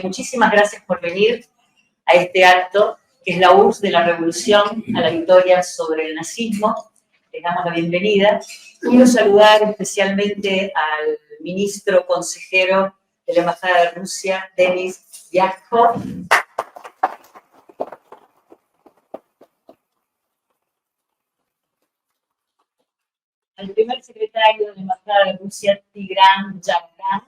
muchísimas gracias por venir a este acto, que es la URSS de la Revolución a la victoria sobre el nazismo. Les damos la bienvenida. Quiero saludar especialmente al ministro consejero de la Embajada de Rusia, Denis Vyakov. Al primer secretario de la Embajada de Rusia, Tigran Yagran.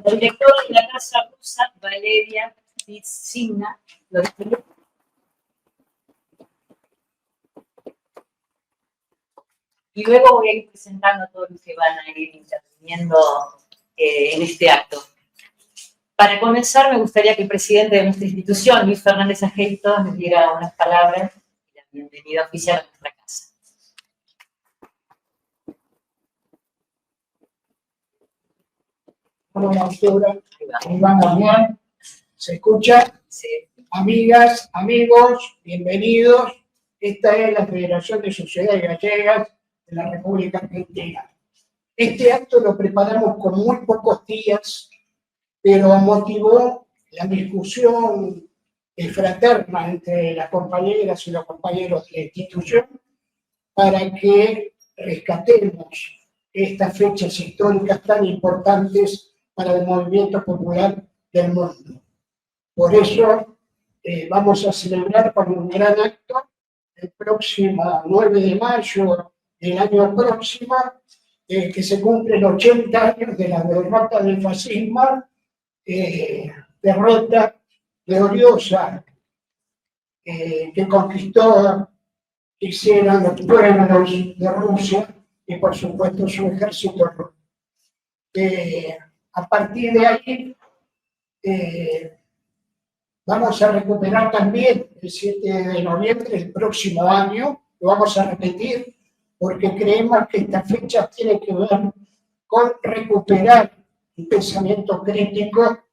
La directora de la Casa Rusa, Valeria Tsina. Y luego voy a ir presentando a todos los que van a ir interviniendo en este acto. Para comenzar, me gustaría que el presidente de nuestra institución, Luis Fernández Ageito, nos diera unas palabras y la bienvenida oficial a nuestra casa. Hola, doctora. ¿Cómo vamos bien? ¿Se escucha? Sí. Amigas, amigos, bienvenidos. Esta es la Federación de Sociedades Gallegas de la República Argentina. Este acto lo preparamos con muy pocos días, pero motivó la discusión fraterna entre las compañeras y los compañeros de la institución para que rescatemos estas fechas históricas tan importantes para el movimiento popular del mundo. Por eso vamos a celebrar con un gran acto el próximo 9 de mayo del año próximo, que se cumplen 80 años de la derrota del fascismo, derrota gloriosa que conquistó, hicieron los pueblos de Rusia y por supuesto su ejército. A partir de ahí vamos a recuperar también el 7 de noviembre del próximo año, lo vamos a repetir porque creemos que esta fecha tiene que ver con recuperar un pensamiento crítico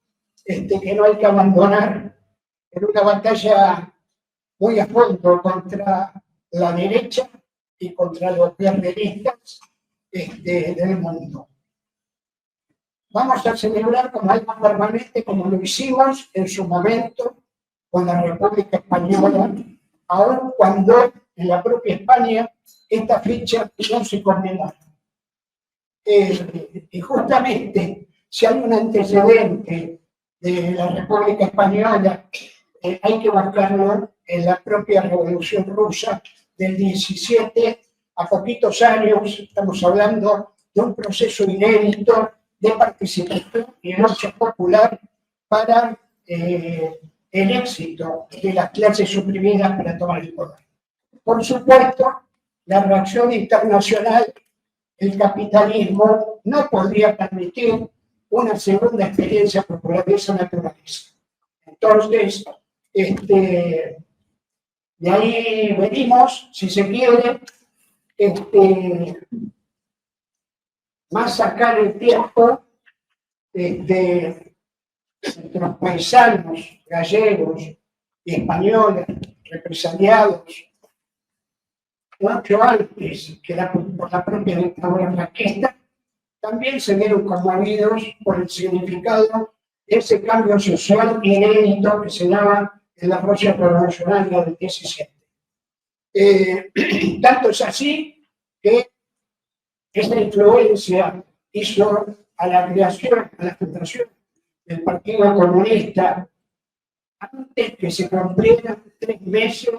que no hay que abandonar en una batalla muy a fondo contra la derecha y contra los guerreristas del mundo. Vamos a celebrar como algo permanente, como lo hicimos en su momento con la República Española, aun cuando en la propia España esta fecha no se conmemora. Y justamente, si hay un antecedente de la República Española, hay que marcarlo en la propia Revolución Rusa del 17, a poquitos años, estamos hablando de un proceso inédito de participación y lucha popular para el éxito de las clases oprimidas para tomar el poder. Por supuesto, la reacción internacional, el capitalismo no podría permitir una segunda experiencia popular de esa naturaleza. Entonces, de ahí venimos, si se quiere, más sacar el tiempo de nuestros paisanos gallegos y españoles represaliados mucho antes que por la propia dictadura franquista, también se vieron conmovidos por el significado de ese cambio social inédito que se daba en la Rusia revolucionaria del 17. Tanto es así que esta influencia hizo a la creación, a la fundación del Partido Comunista, antes que se cumplieran 3 meses,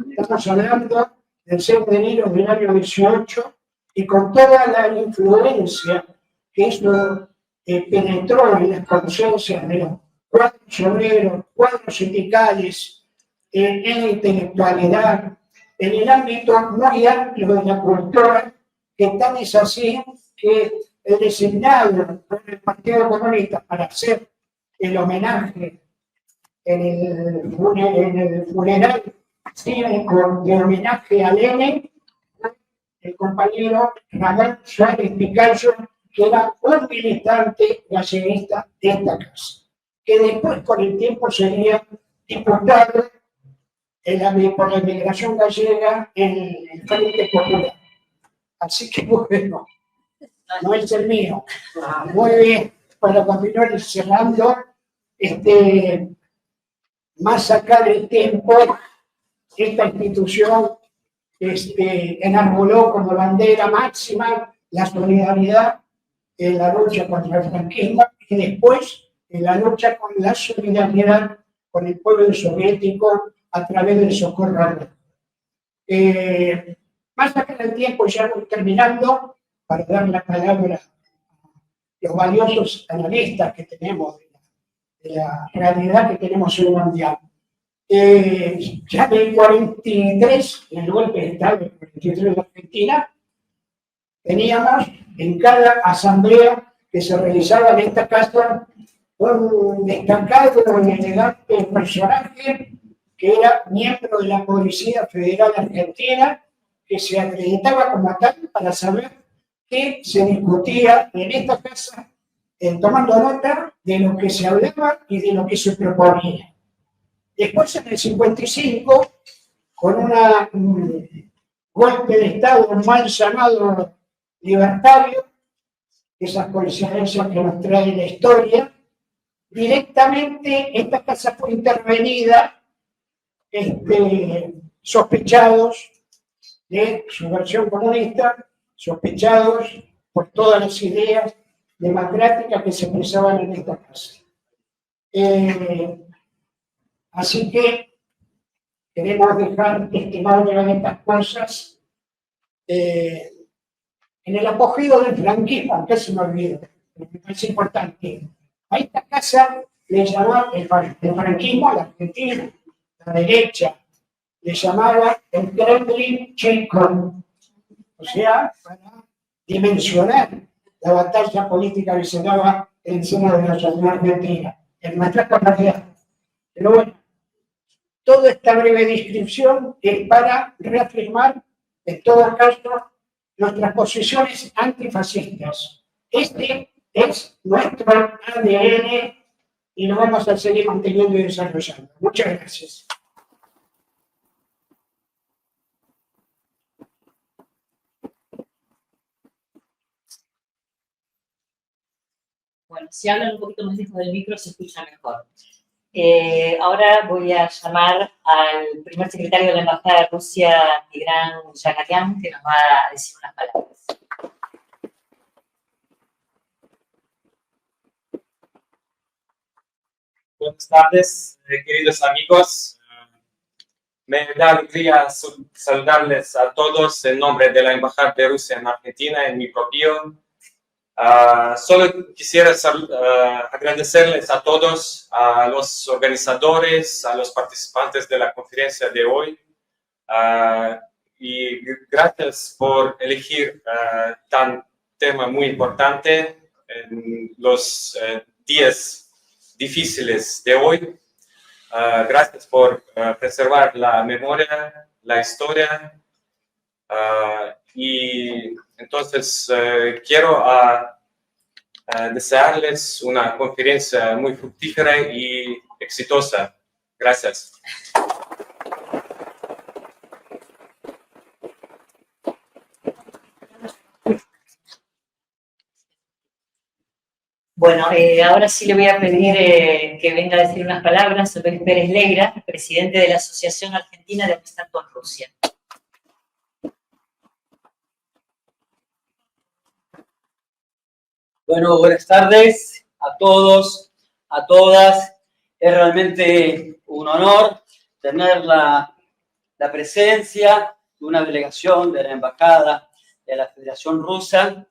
estamos hablando del 6 de enero del año 18, y con toda la influencia que eso penetró en las conciencias de los cuadros obreros, cuadros sindicales, en la intelectualidad, en el ámbito muy amplio de la cultura, que tan es así que el designado por el Partido Comunista para hacer el homenaje en el funeral cívico de homenaje a Lenin, el compañero Ramón Suárez Picasso, que era un militante galleguista de esta casa, que después con el tiempo sería diputado por la inmigración gallega en el Frente Popular. Así que bueno, no es el mío. Muy bien, para continuar cerrando, más acá del tiempo, esta institución enarboló como bandera máxima la solidaridad en la lucha contra el franquismo y después en la lucha con la solidaridad con el pueblo soviético a través del socorro. Más acá del tiempo, ya voy terminando, para dar la palabra a los valiosos analistas que tenemos de la realidad que tenemos en el mundial. Ya en el 43, en el golpe de Estado del 43 de Argentina, teníamos en cada asamblea que se realizaba en esta casa un destacado y elegante personaje que era miembro de la Policía Federal Argentina, que se acreditaba como tal para saber qué se discutía en esta casa, tomando nota de lo que se hablaba y de lo que se proponía. Después, en el 55, con un golpe de Estado mal llamado libertario, esas coincidencias que nos trae la historia, directamente esta casa fue intervenida, sospechados de subversión comunista, sospechados por todas las ideas democráticas que se expresaban en esta casa. Así que queremos dejar testimonio de estas cosas en el apogeo del franquismo, aunque se me olvide, me parece importante. A esta casa le llamaba el franquismo a la Argentina, la derecha, le llamaba el Kremlin checo, o sea, para dimensionar la batalla política que se daba en el seno de la sociedad argentina, en nuestra comunidad. Pero bueno, toda esta breve descripción es para reafirmar, en todo caso, nuestras posiciones antifascistas. Este es nuestro ADN y lo vamos a seguir manteniendo y desarrollando. Muchas gracias. Bueno, si hablan un poquito más lejos del micro se escucha mejor. Ahora voy a llamar al primer secretario de la Embajada de Rusia, Tigran Yakarian, que nos va a decir unas palabras. Buenas tardes, queridos amigos. Me da alegría saludarles a todos en nombre de la Embajada de Rusia en Argentina, en mi propio. Solo quisiera agradecerles a todos, a los organizadores, a los participantes de la conferencia de hoy. Y gracias por elegir tan tema muy importante en los días difíciles de hoy. Gracias por preservar la memoria, la historia. Y entonces quiero desearles una conferencia muy fructífera y exitosa. Gracias. Bueno, ahora sí le voy a pedir que venga a decir unas palabras sobre Pérez Leira, presidente de la Asociación Argentina de Amistad con Rusia. Bueno, buenas tardes a todos, a todas. Es realmente un honor tener la presencia de una delegación de la Embajada de la Federación Rusa,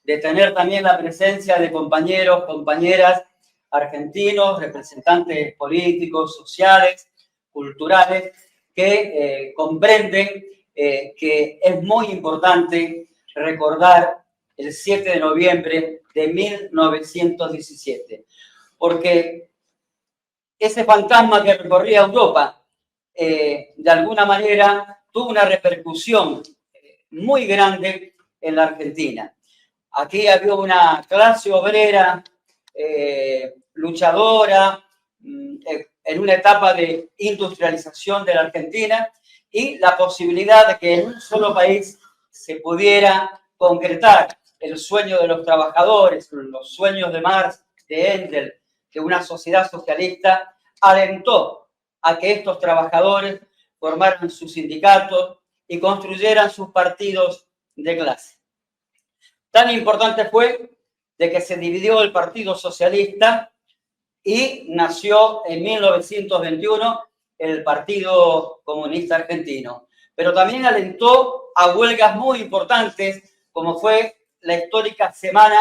de tener también la presencia de compañeros, compañeras argentinos, representantes políticos, sociales, culturales, que comprenden que es muy importante recordar el 7 de noviembre de 1917, porque ese fantasma que recorría Europa, de alguna manera, tuvo una repercusión muy grande en la Argentina. Aquí había una clase obrera luchadora en una etapa de industrialización de la Argentina y la posibilidad de que en un solo país se pudiera concretar el sueño de los trabajadores, los sueños de Marx, de Engels, de una sociedad socialista, alentó a que estos trabajadores formaran sus sindicatos y construyeran sus partidos de clase. Tan importante fue de que se dividió el Partido Socialista y nació en 1921 el Partido Comunista Argentino. Pero también alentó a huelgas muy importantes, como fue la histórica Semana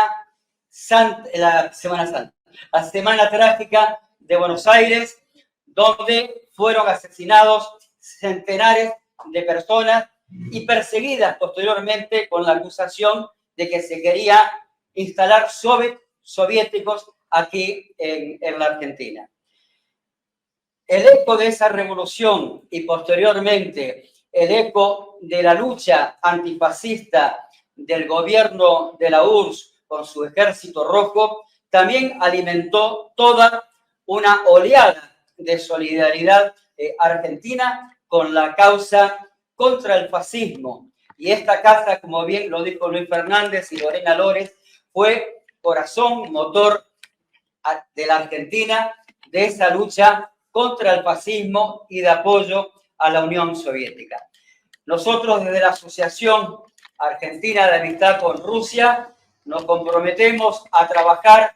Trágica de Buenos Aires, donde fueron asesinados centenares de personas y perseguidas posteriormente con la acusación de que se quería instalar soviéticos aquí en la Argentina. El eco de esa revolución y posteriormente el eco de la lucha antifascista del gobierno de la URSS con su ejército rojo también alimentó toda una oleada de solidaridad argentina con la causa contra el fascismo. Y esta casa, como bien lo dijo Luis Fernández y Lorena Lores, fue corazón, motor de la Argentina, de esa lucha contra el fascismo y de apoyo a la Unión Soviética. Nosotros desde la Asociación Argentina de Amistad con Rusia nos comprometemos a trabajar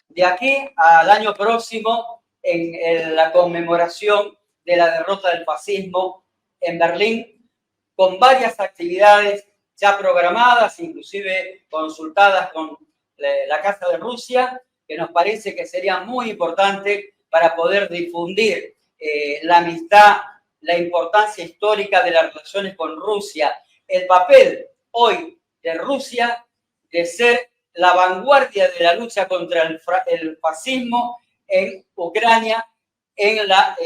de aquí al año próximo en la conmemoración de la derrota del fascismo en Berlín, con varias actividades ya programadas, inclusive consultadas con la Casa de Rusia, que nos parece que sería muy importante para poder difundir la amistad, la importancia histórica de las relaciones con Rusia, el papel hoy de Rusia de ser la vanguardia de la lucha contra el fascismo en Ucrania, en la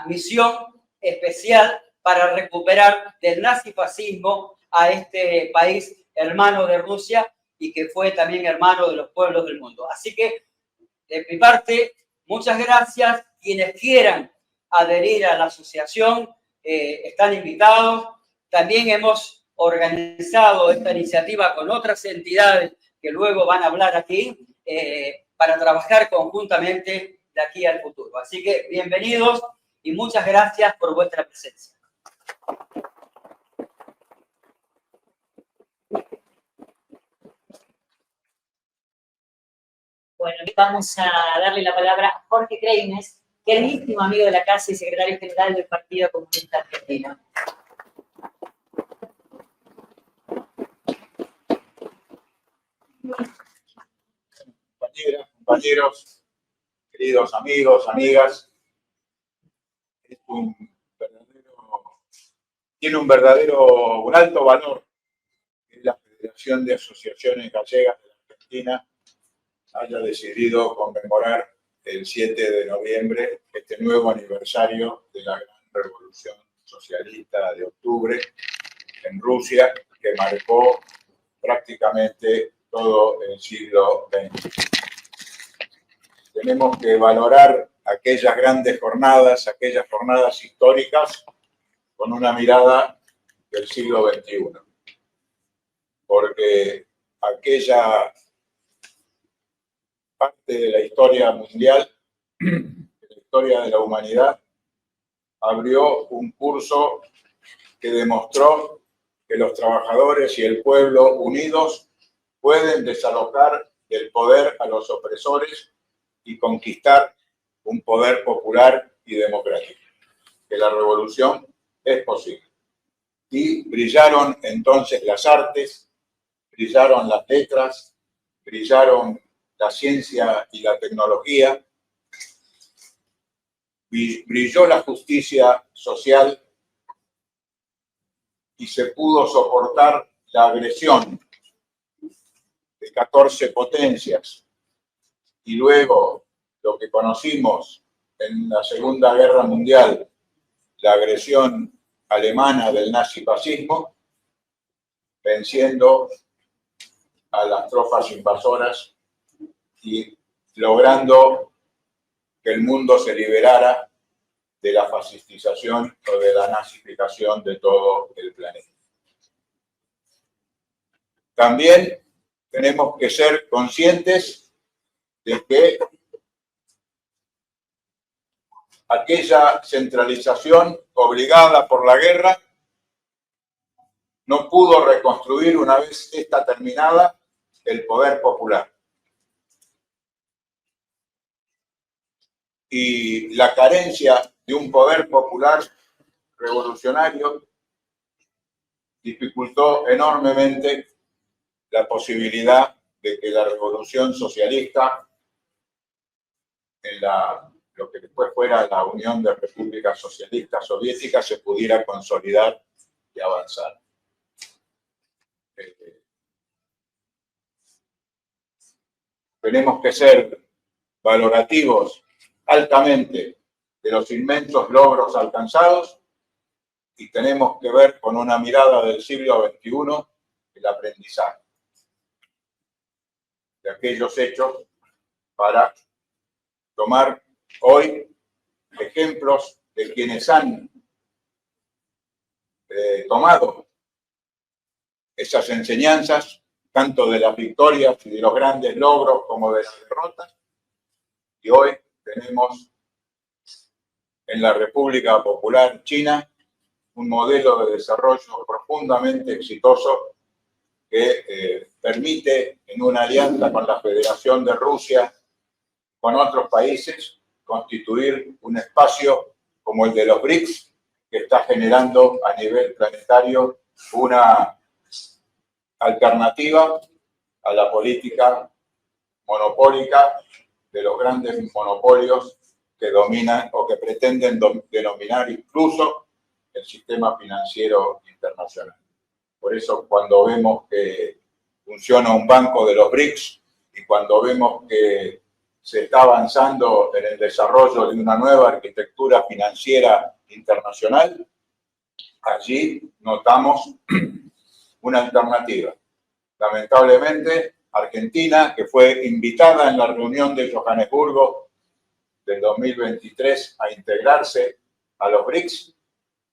misión especial para recuperar del nazifascismo a este país hermano de Rusia y que fue también hermano de los pueblos del mundo. Así que, de mi parte, muchas gracias. Quienes quieran adherir a la asociación están invitados. También hemos organizado esta iniciativa con otras entidades que luego van a hablar aquí para trabajar conjuntamente de aquí al futuro. Así que bienvenidos y muchas gracias por vuestra presencia. Bueno, vamos a darle la palabra a Jorge Kreines, queridísimo amigo de la casa y secretario general del Partido Comunista Argentino. Compañeros, queridos amigos, amigas, tiene un alto valor que la Federación de Asociaciones Gallegas de la Argentina haya decidido conmemorar el 7 de noviembre este nuevo aniversario de la gran revolución socialista de octubre en Rusia, que marcó prácticamente todo el siglo XX. Tenemos que valorar aquellas grandes jornadas, aquellas jornadas históricas, con una mirada del siglo XXI. Porque aquella parte de la historia mundial, de la historia de la humanidad, abrió un curso que demostró que los trabajadores y el pueblo unidos pueden desalojar del poder a los opresores y conquistar un poder popular y democrático. Que la revolución es posible. Y brillaron entonces las artes, brillaron las letras, brillaron la ciencia y la tecnología, brilló la justicia social y se pudo soportar la agresión de 14 potencias y luego lo que conocimos en la Segunda Guerra Mundial, la agresión alemana del nazifascismo, venciendo a las tropas invasoras y logrando que el mundo se liberara de la fascistización o de la nazificación de todo el planeta. también tenemos que ser conscientes de que aquella centralización obligada por la guerra no pudo reconstruir, una vez esta terminada, el poder popular. Y la carencia de un poder popular revolucionario dificultó enormemente la posibilidad de que la revolución socialista, en lo que después fuera la Unión de Repúblicas Socialistas Soviéticas, se pudiera consolidar y avanzar. Tenemos que ser valorativos altamente de los inmensos logros alcanzados y tenemos que ver con una mirada del siglo XXI el aprendizaje de aquellos hechos para tomar hoy ejemplos de quienes han tomado esas enseñanzas, tanto de las victorias y de los grandes logros como de las derrotas. Y hoy tenemos en la República Popular China un modelo de desarrollo profundamente exitoso que permite, en una alianza con la Federación de Rusia, con otros países, constituir un espacio como el de los BRICS, que está generando a nivel planetario una alternativa a la política monopólica de los grandes monopolios que dominan o que pretenden denominar incluso el sistema financiero internacional. Por eso, cuando vemos que funciona un banco de los BRICS y cuando vemos que se está avanzando en el desarrollo de una nueva arquitectura financiera internacional, allí notamos una alternativa. Lamentablemente, Argentina, que fue invitada en la reunión de Johannesburgo del 2023 a integrarse a los BRICS,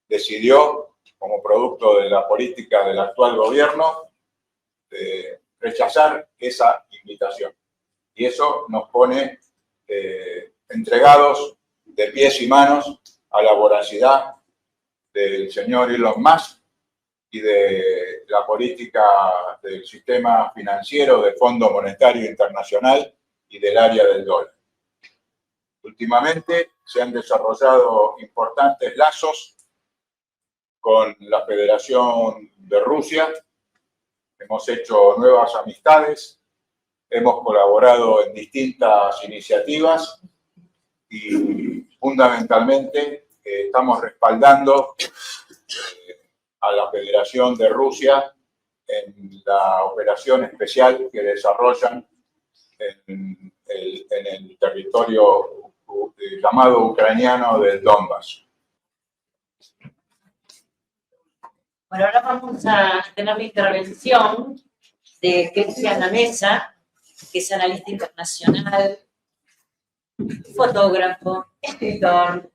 decidió, como producto de la política del actual gobierno, rechazar esa invitación. Y eso nos pone entregados de pies y manos a la voracidad del señor Elon Musk y de la política del sistema financiero, del Fondo Monetario Internacional y del área del dólar. Últimamente se han desarrollado importantes lazos con la Federación de Rusia, hemos hecho nuevas amistades, hemos colaborado en distintas iniciativas y fundamentalmente estamos respaldando a la Federación de Rusia en la operación especial que desarrollan en el territorio llamado ucraniano del Donbass. Bueno, ahora vamos a tener la intervención de Cristian Lamesa, que es analista internacional, fotógrafo, escritor.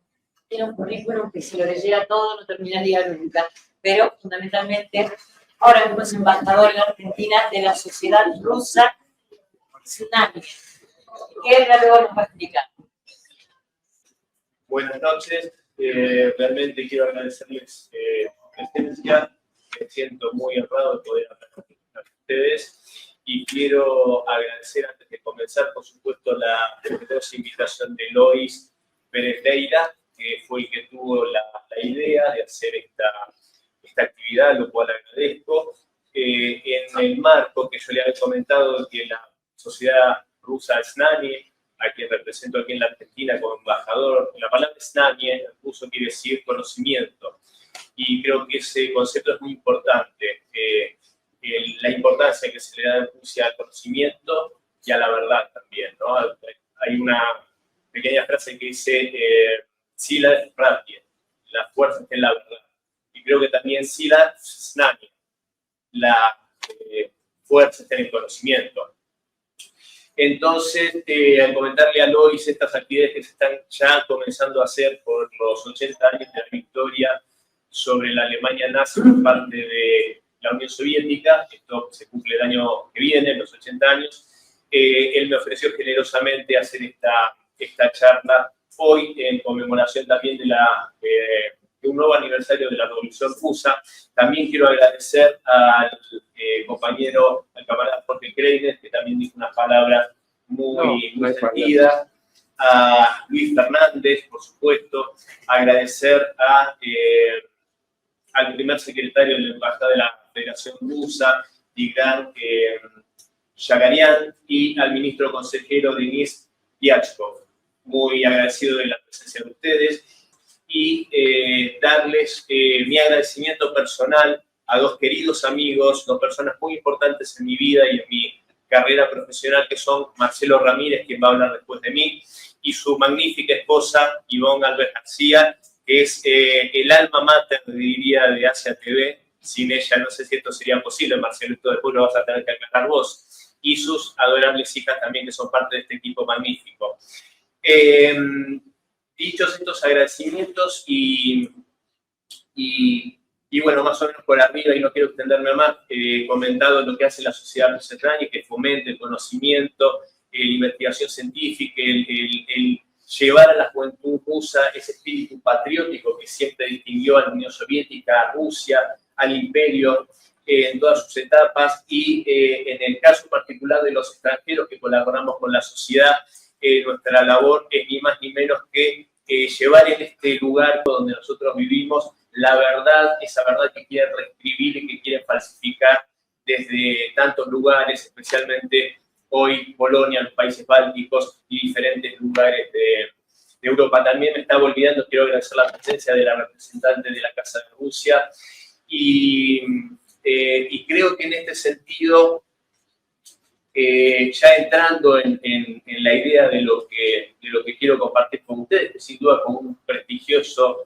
Tiene un currículum que si lo leyera todo no terminaría nunca, pero fundamentalmente ahora mismo es embajador en Argentina de la Sociedad Rusa Tsunami, que él luego nos va a explicar. Buenas noches, realmente quiero agradecerles su presencia, me siento muy honrado de poder hablar con ustedes y quiero agradecer antes de comenzar, por supuesto, la generosa invitación de Lois Pérez Leira, que fue el que tuvo la idea de hacer esta actividad, lo cual agradezco. En el marco que yo le había comentado que la sociedad rusa Znanie, a quien represento aquí en la Argentina como embajador, la palabra Znanie en ruso quiere decir conocimiento, y creo que ese concepto es muy importante, la importancia que se le da en Rusia al conocimiento y a la verdad también, ¿no? Hay una pequeña frase que dice Sila Pratia, la fuerza está en la verdad, y creo que también Sila Znanie, la fuerza está en el conocimiento. Entonces, al comentarle a Lois estas actividades que se están ya comenzando a hacer por los 80 años de la victoria sobre la Alemania nazi por parte la Unión Soviética. Esto se cumple el año que viene, los 80 años. Él me ofreció generosamente hacer esta charla hoy en conmemoración también de un nuevo aniversario de la Revolución Rusa. También quiero agradecer al compañero, al camarada Jorge Kreiner, que también dijo unas palabras muy sentidas. A Luis Fernández, por supuesto, agradecer al primer secretario de la Embajada de la Federación Rusa, Tigran Shagarian, y al ministro consejero Denis Yachkov. Muy agradecido de la presencia de ustedes y darles mi agradecimiento personal a dos queridos amigos, dos personas muy importantes en mi vida y en mi carrera profesional, que son Marcelo Ramírez, quien va a hablar después de mí, y su magnífica esposa, Ivonne Alves García, que es el alma mater, diría, de Asia TV. Sin ella no sé si esto sería posible, Marcelo, esto después lo vas a tener que aclarar vos. Y sus adorables hijas también, que son parte de este equipo magnífico. Dichos estos agradecimientos y bueno, más o menos por arriba, y no quiero extenderme más, comentado lo que hace la Sociedad Rusa Extraña, que fomente el conocimiento, la investigación científica, el llevar a la juventud rusa ese espíritu patriótico que siempre distinguió a la Unión Soviética, a Rusia, al imperio, en todas sus etapas, y en el caso particular de los extranjeros que colaboramos con la sociedad, nuestra labor es ni más ni menos que llevar en este lugar donde nosotros vivimos la verdad, esa verdad que quieren reescribir y que quieren falsificar desde tantos lugares, especialmente hoy Polonia, los países bálticos y diferentes lugares de Europa. También me estaba olvidando, quiero agradecer la presencia de la representante de la Casa de Rusia y creo que en este sentido, ya entrando en la idea de lo que quiero compartir con ustedes, que sin duda con un prestigioso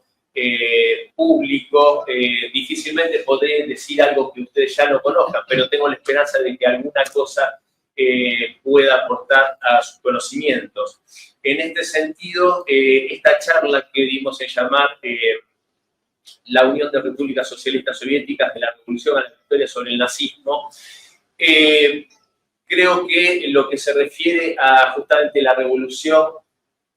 público, difícilmente podré decir algo que ustedes ya no conozcan, pero tengo la esperanza de que alguna cosa pueda aportar a sus conocimientos. En este sentido, esta charla que dimos en llamar la Unión de Repúblicas Socialistas Soviéticas de la Revolución a la Victoria sobre el Nazismo, creo que en lo que se refiere a justamente la revolución,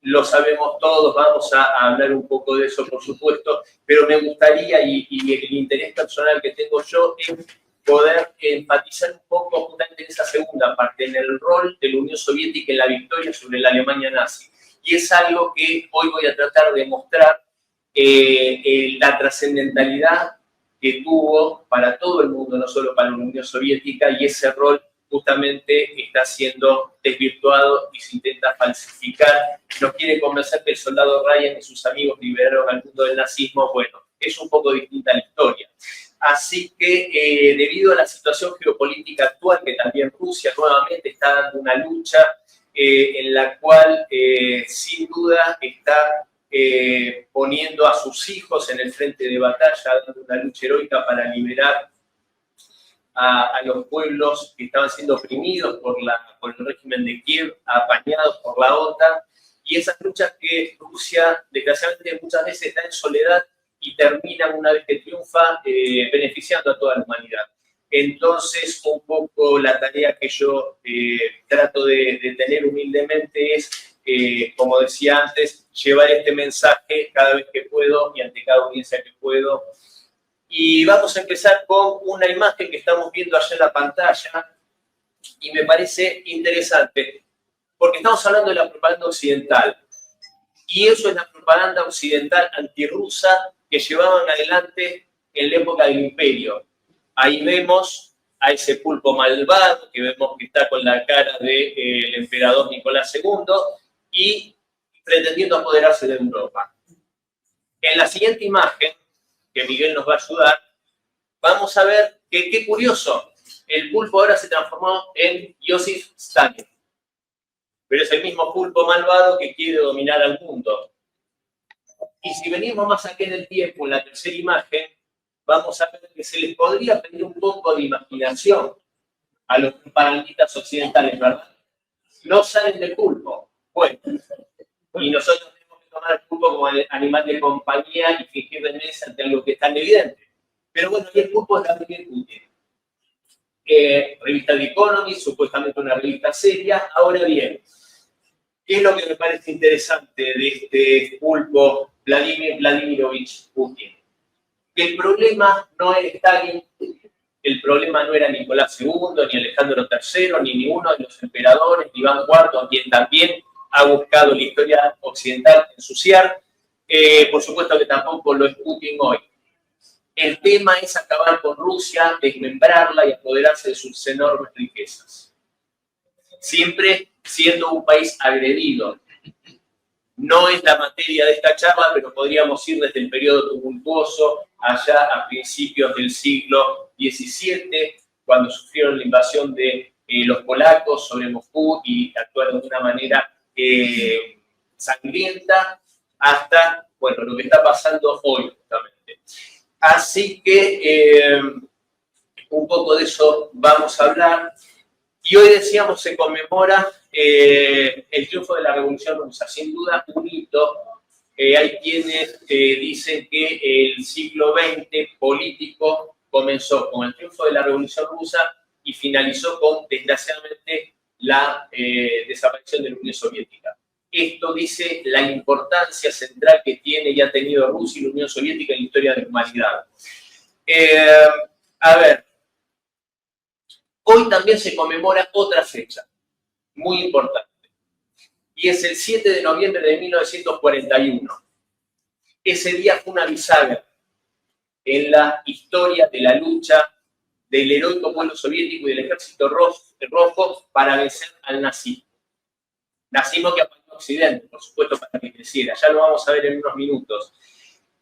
lo sabemos todos, vamos a hablar un poco de eso, por supuesto, pero me gustaría, y el interés personal que tengo yo, es poder enfatizar un poco justamente en esa segunda parte, en el rol de la Unión Soviética en la victoria sobre la Alemania nazi. Y es algo que hoy voy a tratar de mostrar, la trascendentalidad que tuvo para todo el mundo, no solo para la Unión Soviética, y ese rol justamente está siendo desvirtuado y se intenta falsificar. Nos quiere convencer que el soldado Ryan y sus amigos liberaron al mundo del nazismo. Bueno, es un poco distinta la historia. Así que, debido a la situación geopolítica actual, que también Rusia nuevamente está dando una lucha en la cual, sin duda, está poniendo a sus hijos en el frente de batalla, dando una lucha heroica para liberar a los pueblos que estaban siendo oprimidos por el régimen de Kiev, apañados por la OTAN, y esas luchas que Rusia, desgraciadamente, muchas veces está en soledad y terminan, una vez que triunfa, beneficiando a toda la humanidad. Entonces, un poco la tarea que yo trato de tener humildemente es, como decía antes, llevar este mensaje cada vez que puedo y ante cada audiencia que puedo. Y vamos a empezar con una imagen que estamos viendo allá en la pantalla y me parece interesante porque estamos hablando de la propaganda occidental y eso es la propaganda occidental antirrusa que llevaban adelante en la época del imperio. Ahí vemos a ese pulpo malvado que vemos que está con la cara del emperador Nicolás II y pretendiendo apoderarse de Europa. En la siguiente imagen, que Miguel nos va a ayudar, vamos a ver que, qué curioso, el pulpo ahora se transformó en Joseph Stalin. Pero es el mismo pulpo malvado que quiere dominar al mundo. Y si venimos más aquí en el tiempo, en la tercera imagen, vamos a ver que se les podría pedir un poco de imaginación a los propagandistas occidentales, ¿verdad? No salen del pulpo. Bueno, y nosotros tenemos que tomar el pulpo como animal de compañía y fingir demencia ante algo que es tan evidente. Pero bueno, y el pulpo es Vladimir Putin. Revista The Economist, supuestamente una revista seria. Ahora bien, ¿qué es lo que me parece interesante de este pulpo Vladimir Vladimirovich Putin? Que el problema no era Stalin, el problema no era Nicolás II, ni Alejandro III, ni ninguno de los emperadores, ni Iván IV, a quien también ha buscado la historia occidental ensuciar. Por supuesto que tampoco lo es Putin hoy. El tema es acabar con Rusia, desmembrarla y apoderarse de sus enormes riquezas. Siempre siendo un país agredido. No es la materia de esta charla, pero podríamos ir desde el periodo tumultuoso allá a principios del siglo XVII, cuando sufrieron la invasión de los polacos sobre Moscú y actuaron de una manera sangrienta, hasta, bueno, lo que está pasando hoy, justamente. Así que un poco de eso vamos a hablar. Y hoy, decíamos, se conmemora el triunfo de la Revolución Rusa, sin duda un hito. Hay quienes dicen que el siglo XX político comenzó con el triunfo de la Revolución Rusa y finalizó con, desgraciadamente, la desaparición de la Unión Soviética. Esto dice la importancia central que tiene y ha tenido Rusia y la Unión Soviética en la historia de la humanidad. A ver, hoy también se conmemora otra fecha muy importante, y es el 7 de noviembre de 1941. Ese día fue una bisagra en la historia de la lucha del heroico pueblo soviético y del ejército rojo para vencer al nazismo. Nazismo que apoyó a Occidente, por supuesto, para que creciera. Ya lo vamos a ver en unos minutos.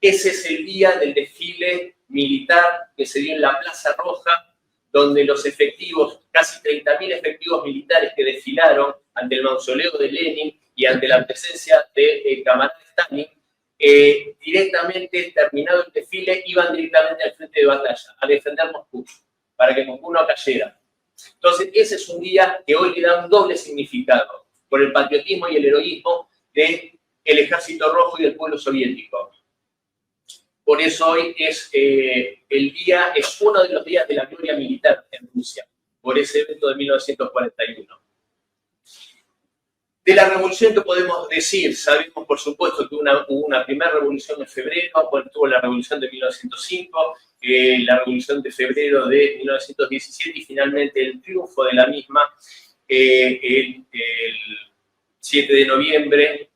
Ese es el día del desfile militar que se dio en la Plaza Roja, donde los efectivos, casi 30.000 efectivos militares que desfilaron ante el mausoleo de Lenin y ante la presencia de camarada Stalin, directamente, terminado el desfile, iban directamente al frente de batalla, a defender Moscú, para que Moscú no cayera. Entonces, ese es un día que hoy le da un doble significado, por el patriotismo y el heroísmo del ejército rojo y del pueblo soviético. Por eso hoy es es uno de los días de la gloria militar en Rusia, por ese evento de 1941. De la revolución, ¿qué podemos decir? Sabemos, por supuesto, que hubo una primera revolución en febrero, bueno, tuvo la revolución de 1905, la revolución de febrero de 1917 y finalmente el triunfo de la misma el 7 de noviembre,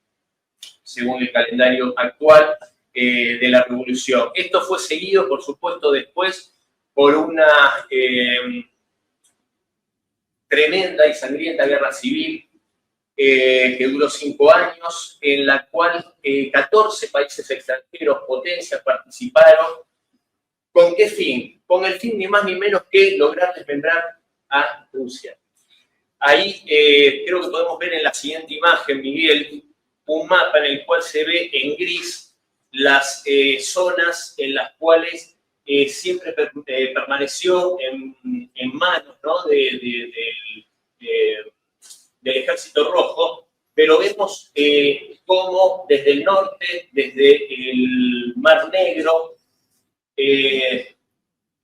según el calendario actual, de la revolución. Esto fue seguido, por supuesto, después por una tremenda y sangrienta guerra civil que duró 5 años, en la cual 14 países extranjeros, potencias, participaron. ¿Con qué fin? Con el fin ni más ni menos que lograr desmembrar a Rusia. Ahí creo que podemos ver en la siguiente imagen, Miguel, un mapa en el cual se ve en gris las zonas en las cuales siempre permaneció en manos, ¿no?, del ejército rojo, pero vemos cómo desde el norte, desde el Mar Negro,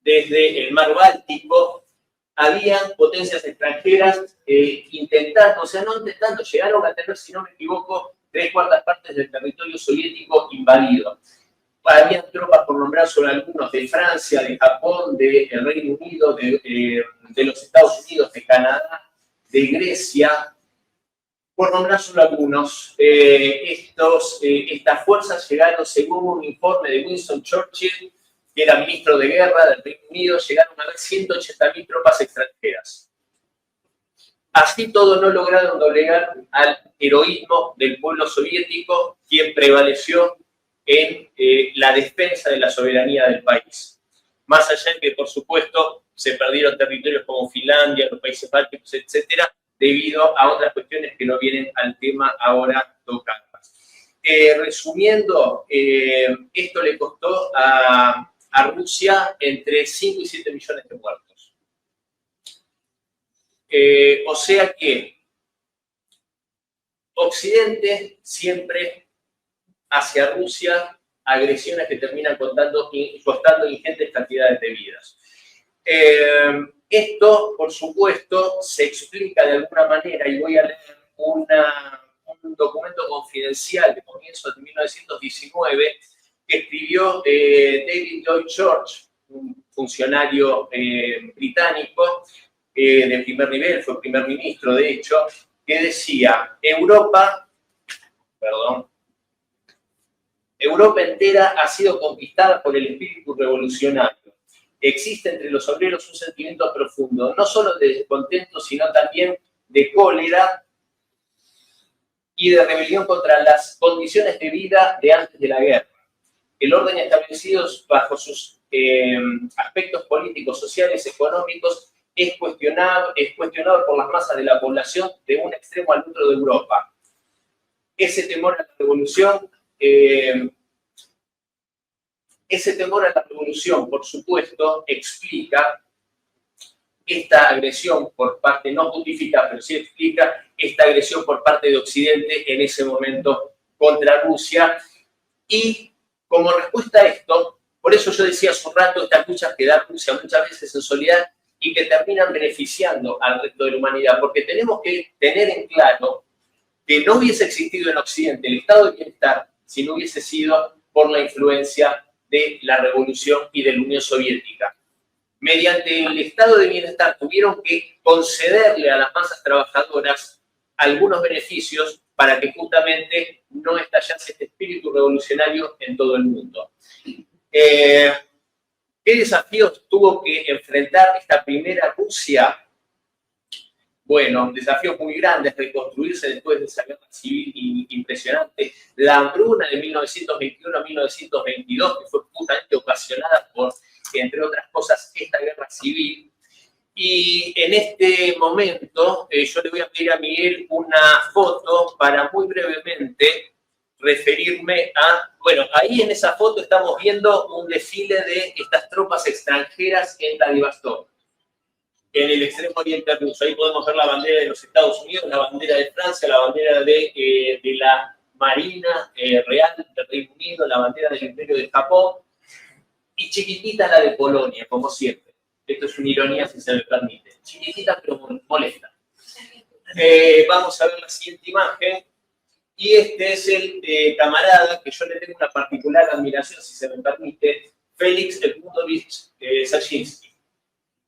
desde el Mar Báltico, habían potencias extranjeras intentando, o sea, no intentando, llegaron a tener, si no me equivoco, 3/4 partes del territorio soviético invadido. Habían tropas, por nombrar solo algunos, de Francia, de Japón, del Reino Unido, de los Estados Unidos, de Canadá, de Grecia, por nombrar solo algunos. Estas fuerzas llegaron, según un informe de Winston Churchill, que era ministro de guerra del Reino Unido, llegaron a haber 180.000 tropas extranjeras. Así todo no lograron doblegar al heroísmo del pueblo soviético, quien prevaleció en la defensa de la soberanía del país. Más allá de que, por supuesto, se perdieron territorios como Finlandia, los países bálticos, etcétera, debido a otras cuestiones que no vienen al tema ahora tocadas. Resumiendo, esto le costó a Rusia entre 5 y 7 millones de muertos. O sea que Occidente siempre hacia Rusia agresiones que terminan costando ingentes cantidades de vidas. Esto, por supuesto, se explica de alguna manera, y voy a leer un documento confidencial de comienzos de 1919 que escribió David Lloyd George, un funcionario británico de primer nivel, fue primer ministro de hecho, que decía, Europa entera ha sido conquistada por el espíritu revolucionario. Existe entre los obreros un sentimiento profundo, no solo de descontento, sino también de cólera y de rebelión contra las condiciones de vida de antes de la guerra. El orden establecido bajo sus aspectos políticos, sociales, económicos, es cuestionado por las masas de la población de un extremo al otro de Europa. Ese temor a la revolución, por supuesto, explica esta agresión por parte, no justifica, pero sí explica esta agresión por parte de Occidente en ese momento contra Rusia. Y como respuesta a esto, por eso yo decía hace un rato, estas luchas que da Rusia muchas veces en soledad y que terminan beneficiando al resto de la humanidad, porque tenemos que tener en claro que no hubiese existido en Occidente el estado de bienestar si no hubiese sido por la influencia de la Revolución y de la Unión Soviética. Mediante el estado de bienestar tuvieron que concederle a las masas trabajadoras algunos beneficios para que justamente no estallase este espíritu revolucionario en todo el mundo. ¿Qué desafíos tuvo que enfrentar esta primera Rusia? Bueno, desafíos muy grandes, reconstruirse después de esa guerra civil impresionante. La hambruna de 1921 a 1922, que fue justamente ocasionada por, entre otras cosas, esta guerra civil. Y en este momento yo le voy a pedir a Miguel una foto para muy brevemente referirme a... Bueno, ahí en esa foto estamos viendo un desfile de estas tropas extranjeras en Vladivostok, en el extremo oriente ruso. Ahí podemos ver la bandera de los Estados Unidos, la bandera de Francia, la bandera de la Marina Real del Reino Unido, la bandera del Imperio de Japón, y chiquitita la de Polonia, como siempre. Esto es una ironía, si se me permite. Chiquitita, pero molesta. Vamos a ver la siguiente imagen. Y este es el camarada que yo le tengo una particular admiración, si se me permite, Félix Edmundovich Dzerzhinsky.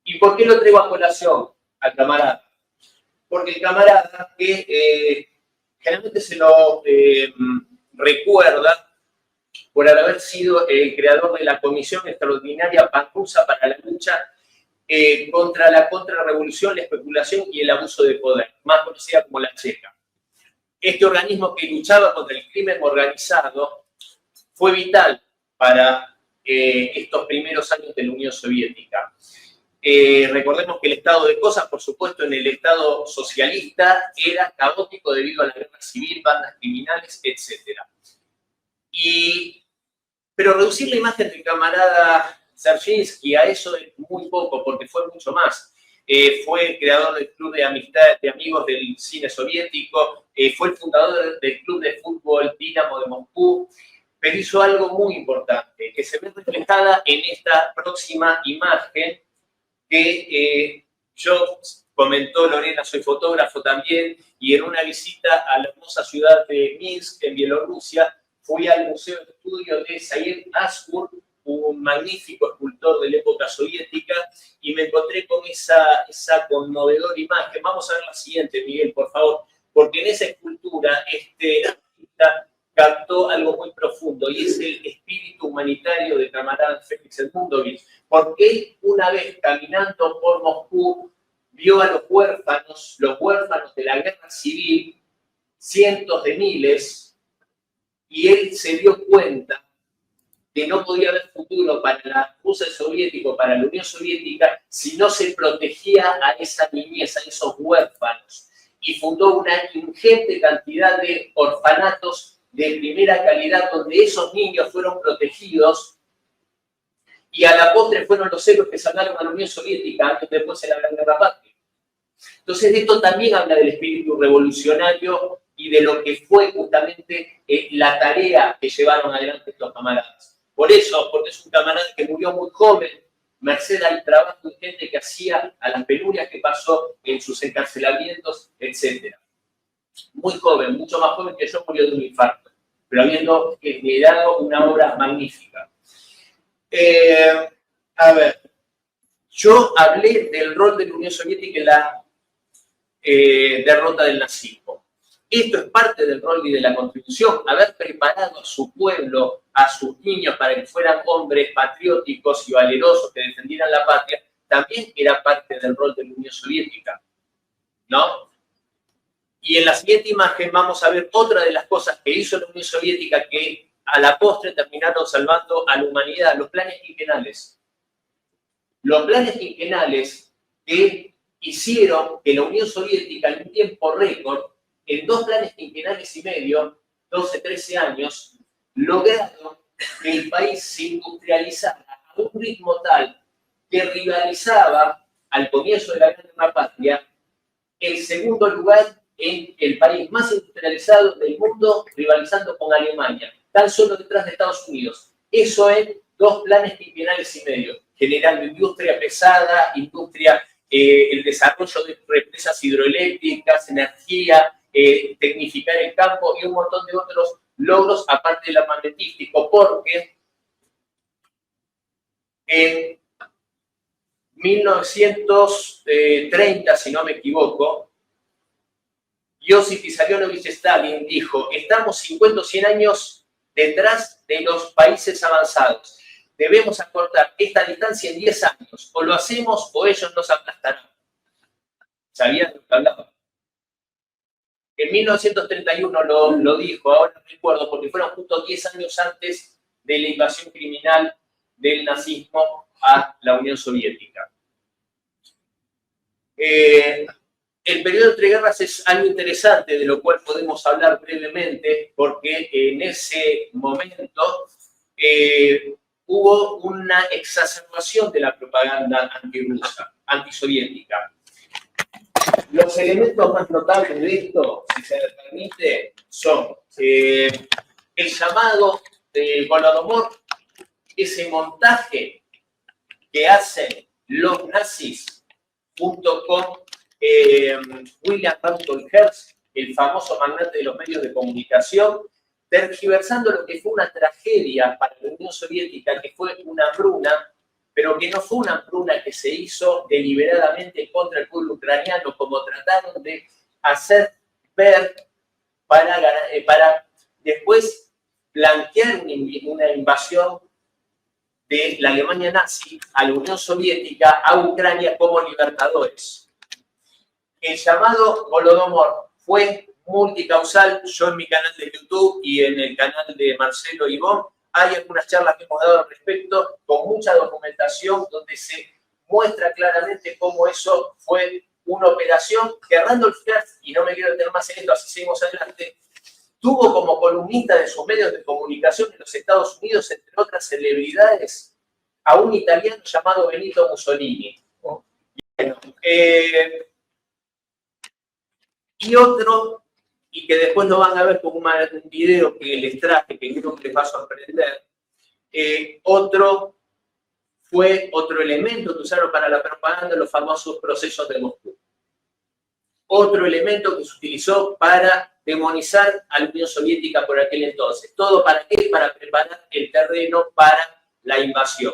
¿Y por qué lo traigo a colación al camarada? Porque el camarada que generalmente se lo recuerda por haber sido el creador de la Comisión Extraordinaria Panrusa para la lucha contra la contrarrevolución, la especulación y el abuso de poder, más conocida como la Checa. Este organismo que luchaba contra el crimen organizado fue vital para estos primeros años de la Unión Soviética. Recordemos que el estado de cosas, por supuesto, en el estado socialista era caótico debido a la guerra civil, bandas criminales, etc. Pero reducir la imagen del camarada Dzerzhinsky a eso es muy poco, porque fue mucho más. Fue el creador del Club de Amistad de Amigos del Cine Soviético, fue el fundador del Club de Fútbol Dinamo de Moscú, pero hizo algo muy importante, que se ve reflejada en esta próxima imagen que yo comentó Lorena, soy fotógrafo también, y en una visita a la hermosa ciudad de Minsk, en Bielorrusia, fui al Museo de Estudio de Zair Askur, un magnífico escultor de la época soviética, y me encontré con esa conmovedora imagen. Vamos a ver la siguiente, Miguel, por favor, porque en esa escultura este artista captó algo muy profundo, y es el espíritu humanitario de camarada Félix Edmundovich, porque él, una vez caminando por Moscú, vio a los huérfanos de la guerra civil, cientos de miles, y él se dio cuenta que no podía haber futuro para la Rusia soviética, para la Unión Soviética, si no se protegía a esa niñez, a esos huérfanos. Y fundó una ingente cantidad de orfanatos de primera calidad, donde esos niños fueron protegidos, y a la postre fueron los héroes que salvaron a la Unión Soviética antes después de la Gran Guerra Patria. Entonces, esto también habla del espíritu revolucionario y de lo que fue justamente la tarea que llevaron adelante estos camaradas. Por eso, porque es un camarada que murió muy joven, merced al trabajo ingente que hacía, a las penurias que pasó en sus encarcelamientos, etc. Muy joven, mucho más joven que yo, murió de un infarto, pero habiendo generado una obra magnífica. A ver, yo hablé del rol de la Unión Soviética en la derrota del nazismo. Esto es parte del rol y de la contribución, haber preparado a su pueblo, a sus niños, para que fueran hombres patrióticos y valerosos que defendieran la patria, también era parte del rol de la Unión Soviética, ¿no? Y en la siguiente imagen vamos a ver otra de las cosas que hizo la Unión Soviética que a la postre terminaron salvando a la humanidad, los planes quinquenales. Los planes quinquenales que hicieron que la Unión Soviética en un tiempo récord, en 2 planes quinquenales y medio, 12, 13 años, lograron que el país se industrializara a un ritmo tal que rivalizaba al comienzo de la Guerra Patria el segundo lugar en el país más industrializado del mundo, rivalizando con Alemania, tan solo detrás de Estados Unidos. Eso en 2 planes quinquenales y medio, generando industria pesada, el desarrollo de represas hidroeléctricas, energía, tecnificar el campo y un montón de otros logros, aparte del armamentístico, porque en 1930, si no me equivoco, Josip Vissarionovich Stalin dijo: estamos 50 o 100 años detrás de los países avanzados. Debemos acortar esta distancia en 10 años. O lo hacemos o ellos nos aplastarán. ¿Sabían de lo que hablaba? En 1931 lo dijo, ahora no recuerdo, porque fueron justo 10 años antes de la invasión criminal del nazismo a la Unión Soviética. El periodo entre guerras es algo interesante, de lo cual podemos hablar brevemente, porque en ese momento hubo una exacerbación de la propaganda antirrusa, antisoviética. Los elementos más notables de esto, si se me permite, son el llamado de Holodomor, ese montaje que hacen los nazis junto con William Randolph Hearst, el famoso magnate de los medios de comunicación, tergiversando lo que fue una tragedia para la Unión Soviética, que fue una hambruna, pero que no fue una hambruna que se hizo deliberadamente contra el pueblo ucraniano, como trataron de hacer ver para después blanquear una invasión de la Alemania nazi a la Unión Soviética, a Ucrania, como libertadores. El llamado Holodomor fue multicausal. Yo en mi canal de YouTube y en el canal de Marcelo Ibón hay algunas charlas que hemos dado al respecto, con mucha documentación, donde se muestra claramente cómo eso fue una operación que Randolph Hearst, y no me quiero detener más en esto, así seguimos adelante, tuvo como columnista de sus medios de comunicación en los Estados Unidos, entre otras celebridades, a un italiano llamado Benito Mussolini. Bueno, y otro, y que después lo van a ver con un video que les traje, que creo que les va a sorprender, otro elemento que usaron para la propaganda, los famosos procesos de Moscú. Otro elemento que se utilizó para demonizar a la Unión Soviética por aquel entonces. ¿Todo para qué? Para preparar el terreno para la invasión.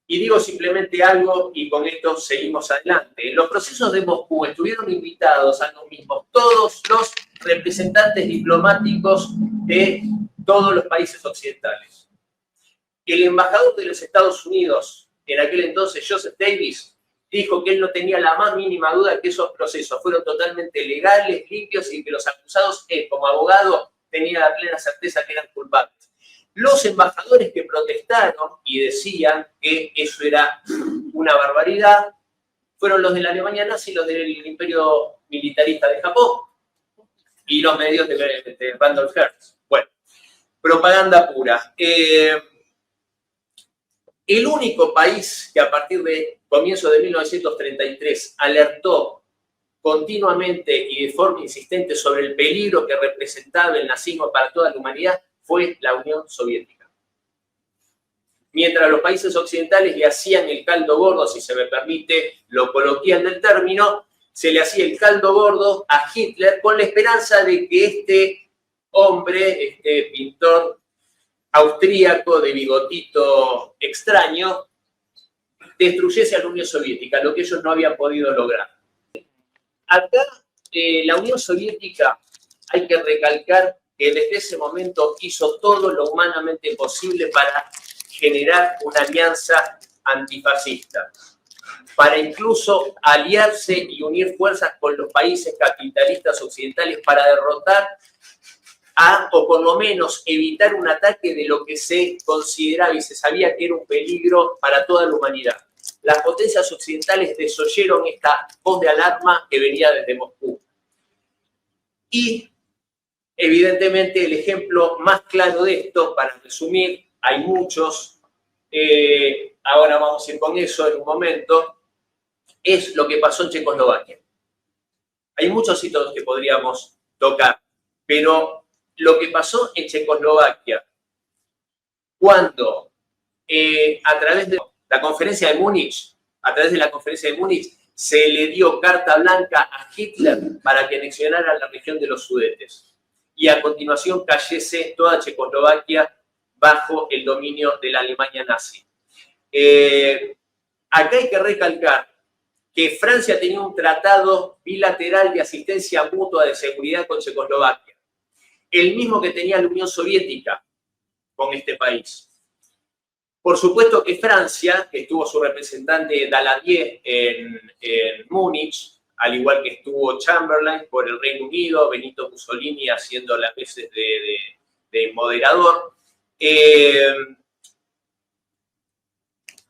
Y digo simplemente algo, y con esto seguimos adelante. En los procesos de Moscú estuvieron invitados a los mismos todos los representantes diplomáticos de todos los países occidentales. El embajador de los Estados Unidos, en aquel entonces, Joseph Davis, dijo que él no tenía la más mínima duda de que esos procesos fueron totalmente legales, limpios, y que los acusados, él como abogado, tenía la plena certeza que eran culpables. Los embajadores que protestaron y decían que eso era una barbaridad fueron los de la Alemania nazi y los del Imperio Militarista de Japón y los medios de Randolph Hearst. Bueno, propaganda pura. El único país que a partir de comienzo de 1933 alertó continuamente y de forma insistente sobre el peligro que representaba el nazismo para toda la humanidad fue la Unión Soviética. Mientras los países occidentales le hacían el caldo gordo, si se me permite lo coloquial del término, se le hacía el caldo gordo a Hitler con la esperanza de que este hombre, este pintor austríaco de bigotito extraño, destruyese a la Unión Soviética, lo que ellos no habían podido lograr. Acá, la Unión Soviética, hay que recalcar que desde ese momento hizo todo lo humanamente posible para generar una alianza antifascista, para incluso aliarse y unir fuerzas con los países capitalistas occidentales para derrotar o por lo menos evitar un ataque de lo que se consideraba y se sabía que era un peligro para toda la humanidad. Las potencias occidentales desoyeron esta voz de alarma que venía desde Moscú. Y, evidentemente, el ejemplo más claro de esto, para resumir, hay muchos, ahora vamos a ir con eso en un momento, es lo que pasó en Checoslovaquia. Hay muchos hitos que podríamos tocar, pero lo que pasó en Checoslovaquia, cuando a través de la conferencia de Múnich, se le dio carta blanca a Hitler para que anexionara la región de los Sudetes. Y a continuación cayese toda Checoslovaquia bajo el dominio de la Alemania nazi. Acá hay que recalcar que Francia tenía un tratado bilateral de asistencia mutua de seguridad con Checoslovaquia, el mismo que tenía la Unión Soviética con este país. Por supuesto que Francia, que estuvo su representante Daladier en Múnich, al igual que estuvo Chamberlain por el Reino Unido, Benito Mussolini haciendo las veces de moderador,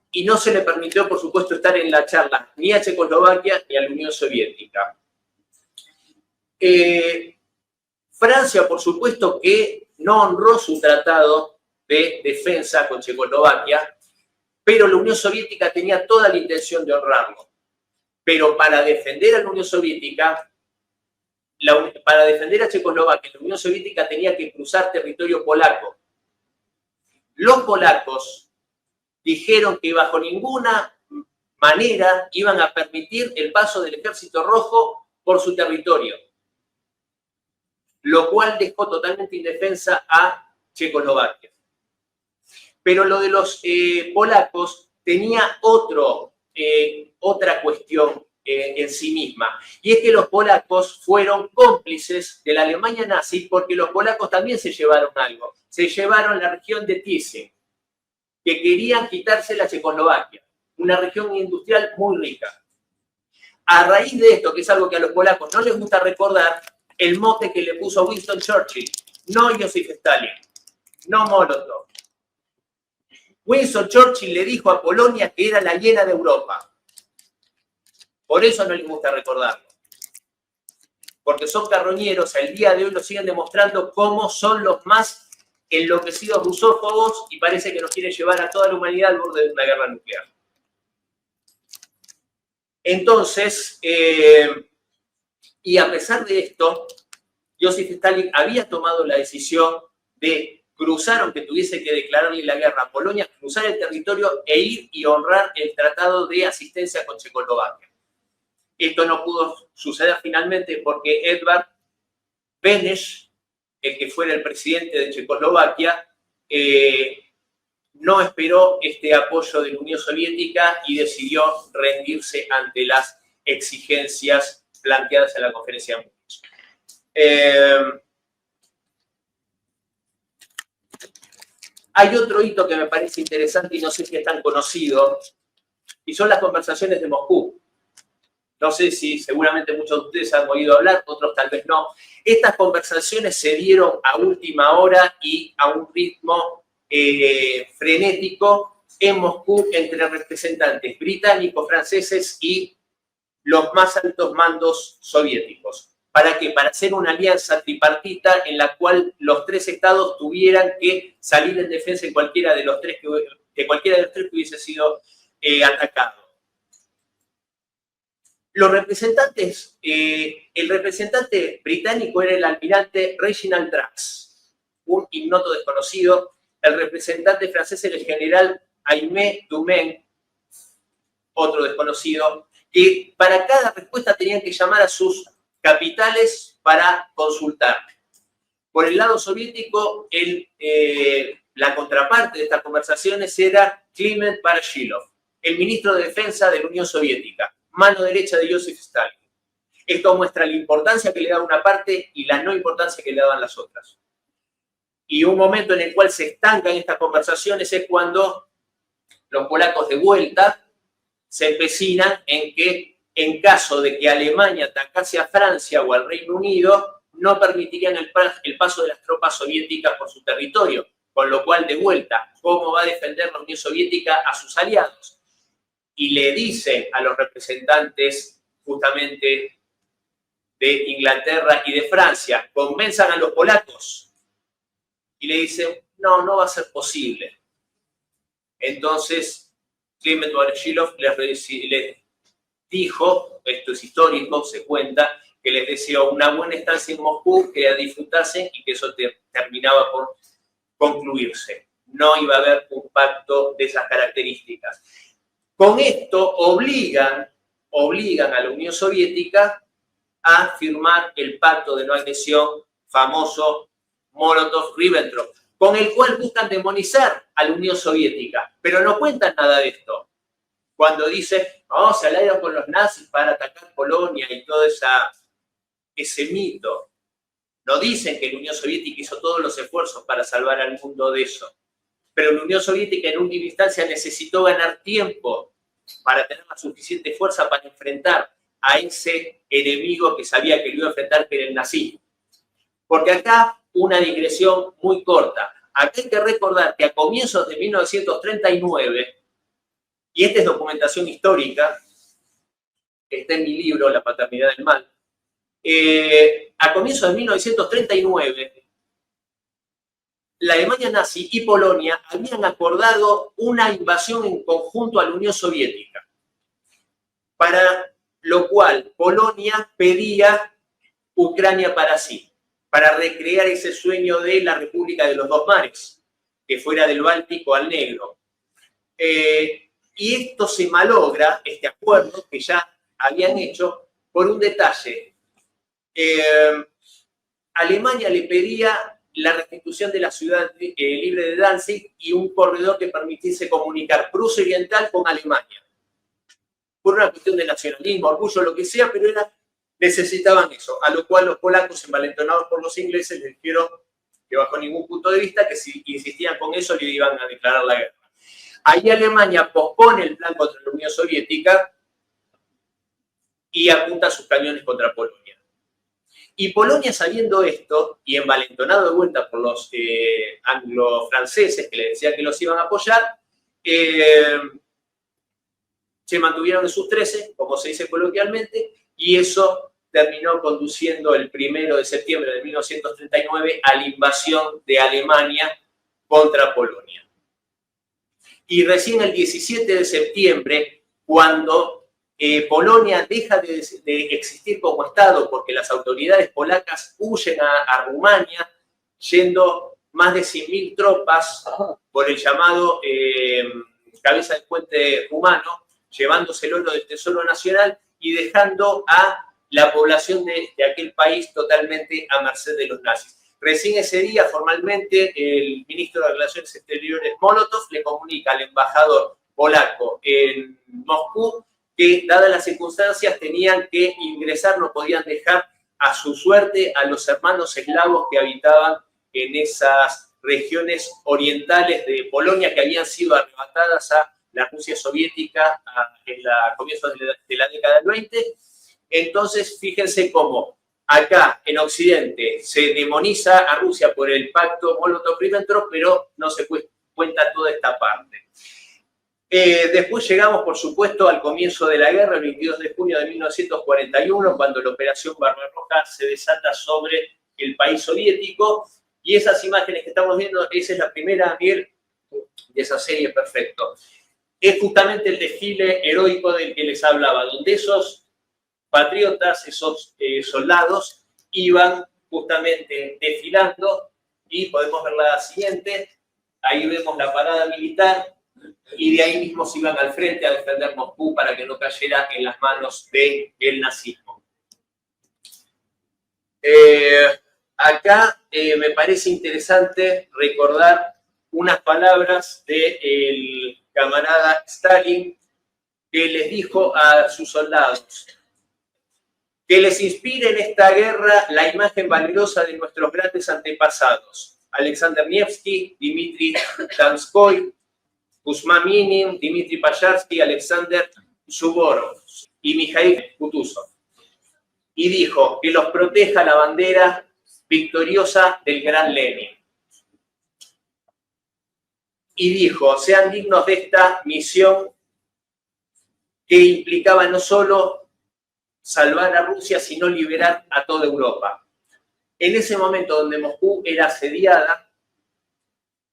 y no se le permitió, por supuesto, estar en la charla ni a Checoslovaquia ni a la Unión Soviética. Francia, por supuesto, que no honró su tratado de defensa con Checoslovaquia, pero la Unión Soviética tenía toda la intención de honrarlo. Pero para defender a la Unión Soviética, para defender a Checoslovaquia, la Unión Soviética tenía que cruzar territorio polaco. Los polacos dijeron que bajo ninguna manera iban a permitir el paso del Ejército Rojo por su territorio, lo cual dejó totalmente indefensa a Checoslovaquia. Pero lo de los polacos tenía otra cuestión en sí misma, y es que los polacos fueron cómplices de la Alemania nazi porque los polacos también se llevaron algo. Se llevaron la región de Thyssen, que querían quitarse la Checoslovaquia, una región industrial muy rica. A raíz de esto, que es algo que a los polacos no les gusta recordar, el mote que le puso Winston Churchill, no Joseph Stalin, no Molotov. Winston Churchill le dijo a Polonia que era la hiena de Europa. Por eso no les gusta recordarlo. Porque son carroñeros, al día de hoy lo siguen demostrando cómo son los más enloquecidos rusófobos y parece que nos quieren llevar a toda la humanidad al borde de una guerra nuclear. Entonces, y a pesar de esto, Joseph Stalin había tomado la decisión de cruzar, aunque tuviese que declararle la guerra a Polonia, cruzar el territorio e ir y honrar el tratado de asistencia con Checoslovaquia. Esto no pudo suceder finalmente porque Edvard Beneš, el que fuera el presidente de Checoslovaquia, no esperó este apoyo de la Unión Soviética y decidió rendirse ante las exigencias planteadas en la conferencia de Múnich. Hay otro hito que me parece interesante y no sé si es tan conocido, y son las conversaciones de Moscú. No sé si seguramente muchos de ustedes han oído hablar, otros tal vez no. Estas conversaciones se dieron a última hora y a un ritmo frenético en Moscú entre representantes británicos, franceses y los más altos mandos soviéticos. ¿Para qué? Para hacer una alianza tripartita en la cual los tres estados tuvieran que salir en defensa de cualquiera de los tres que hubiese sido atacado. Los representantes, el representante británico era el almirante Reginald Drax, un ignoto desconocido. El representante francés era el general Aimé Dumain, otro desconocido, que para cada respuesta tenían que llamar a sus capitales para consultar. Por el lado soviético, la contraparte de estas conversaciones era Kliment Voroshilov, el ministro de Defensa de la Unión Soviética, mano derecha de Joseph Stalin. Esto muestra la importancia que le daba una parte y la no importancia que le daban las otras. Y un momento en el cual se estancan estas conversaciones es cuando los polacos de vuelta se empecinan en que, en caso de que Alemania atacase a Francia o al Reino Unido, no permitirían el paso de las tropas soviéticas por su territorio. Con lo cual, de vuelta, ¿cómo va a defender la Unión Soviética a sus aliados? Y le dicen a los representantes justamente de Inglaterra y de Francia, convenzan a los polacos. Y le dicen, no, no va a ser posible. Entonces, Kliment Voroshilov les dijo, esto es histórico, se cuenta, que les deseó una buena estancia en Moscú, que la disfrutasen y que eso terminaba por concluirse. No iba a haber un pacto de esas características. Con esto obligan a la Unión Soviética a firmar el pacto de no agresión famoso Molotov-Ribbentrop, con el cual buscan demonizar a la Unión Soviética, pero no cuentan nada de esto. Cuando dicen, no, se aliaron con los nazis para atacar Polonia y todo ese mito, no dicen que la Unión Soviética hizo todos los esfuerzos para salvar al mundo de eso. Pero la Unión Soviética en última instancia necesitó ganar tiempo para tener la suficiente fuerza para enfrentar a ese enemigo que sabía que lo iba a enfrentar, que era el nazismo. Porque acá una digresión muy corta. Acá hay que recordar que a comienzos de 1939, y esta es documentación histórica, que está en mi libro, La paternidad del mal, a comienzos de 1939, la Alemania nazi y Polonia habían acordado una invasión en conjunto a la Unión Soviética, para lo cual Polonia pedía Ucrania para sí, para recrear ese sueño de la República de los Dos Mares, que fuera del Báltico al Negro. Y esto se malogra, este acuerdo que ya habían hecho, por un detalle. Alemania le pedía la restitución de la ciudad libre de Danzig y un corredor que permitiese comunicar Prusia Oriental con Alemania. Por una cuestión de nacionalismo, orgullo, lo que sea, pero necesitaban eso. A lo cual los polacos, envalentonados por los ingleses, les dijeron que bajo ningún punto de vista, que si insistían con eso, le iban a declarar la guerra. Ahí Alemania pospone el plan contra la Unión Soviética y apunta sus cañones contra Polonia. Y Polonia, sabiendo esto, y envalentonado de vuelta por los anglo-franceses que le decían que los iban a apoyar, se mantuvieron en sus 13, como se dice coloquialmente, y eso terminó conduciendo el 1 de septiembre de 1939 a la invasión de Alemania contra Polonia. Y recién el 17 de septiembre, cuando Polonia deja de existir como Estado porque las autoridades polacas huyen a Rumania, yendo más de 100.000 tropas por el llamado cabeza del puente rumano, llevándose el oro del Tesoro Nacional y dejando a la población de aquel país totalmente a merced de los nazis. Recién ese día, formalmente, el ministro de Relaciones Exteriores Molotov le comunica al embajador polaco en Moscú que, dadas las circunstancias, tenían que ingresar, no podían dejar a su suerte a los hermanos eslavos que habitaban en esas regiones orientales de Polonia que habían sido arrebatadas a la Rusia soviética en comienzos de la década del 20. Entonces, fíjense cómo acá en Occidente se demoniza a Rusia por el pacto Molotov-Ribbentrop, pero no se cuenta toda esta parte. Después llegamos, por supuesto, al comienzo de la guerra, el 22 de junio de 1941, cuando la Operación Barbarroja se desata sobre el país soviético. Y esas imágenes que estamos viendo, esa es la primera, Miguel, de esa serie, perfecto. Es justamente el desfile heroico del que les hablaba, donde esos patriotas, esos soldados, iban justamente desfilando y podemos ver la siguiente. Ahí vemos la parada militar y de ahí mismo se iban al frente a defender Moscú para que no cayera en las manos del nazismo. Acá me parece interesante recordar unas palabras del camarada Stalin que les dijo a sus soldados: que les inspire en esta guerra la imagen valerosa de nuestros grandes antepasados, Alexander Nevsky, Dmitri Donskoy, Kuzma Minin, Dmitri Payarsky, Alexander Suvorov y Mikhail Kutuzov. Y dijo que los proteja la bandera victoriosa del gran Lenin. Y dijo, sean dignos de esta misión que implicaba no solo salvar a Rusia, sino liberar a toda Europa. En ese momento donde Moscú era asediada,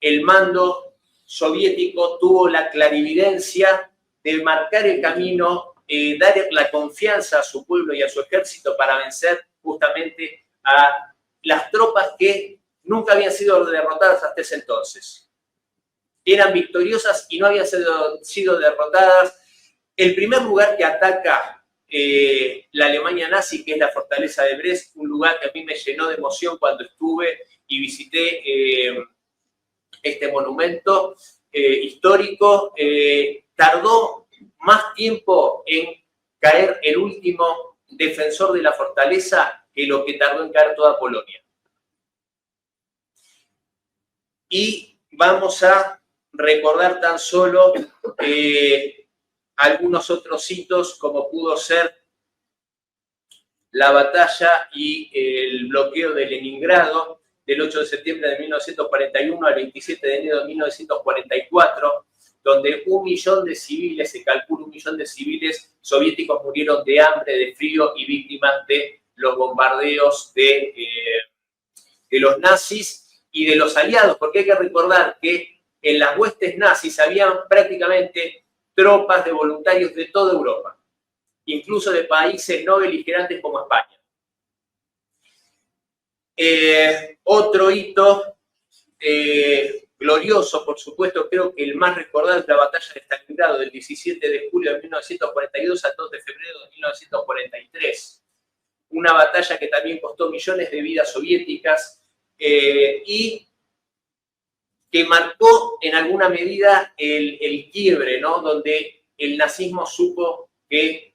el mando soviético tuvo la clarividencia de marcar el camino, dar la confianza a su pueblo y a su ejército para vencer justamente a las tropas que nunca habían sido derrotadas hasta ese entonces. Eran victoriosas y no habían sido derrotadas. El primer lugar que ataca la Alemania nazi, que es la fortaleza de Brest, un lugar que a mí me llenó de emoción cuando estuve y visité este monumento histórico, tardó más tiempo en caer el último defensor de la fortaleza que lo que tardó en caer toda Polonia. Y vamos a recordar tan solo algunos otros hitos, como pudo ser la batalla y el bloqueo de Leningrado del 8 de septiembre de 1941 al 27 de enero de 1944, donde 1 millón de civiles, se calcula 1 millón de civiles soviéticos murieron de hambre, de frío y víctimas de los bombardeos de los nazis y de los aliados, porque hay que recordar que en las huestes nazis habían prácticamente tropas de voluntarios de toda Europa, incluso de países no beligerantes como España. Otro hito glorioso, por supuesto, creo que el más recordado es la batalla de Stalingrado del 17 de julio de 1942 al 2 de febrero de 1943. Una batalla que también costó millones de vidas soviéticas y que marcó en alguna medida el quiebre, ¿no? Donde el nazismo supo que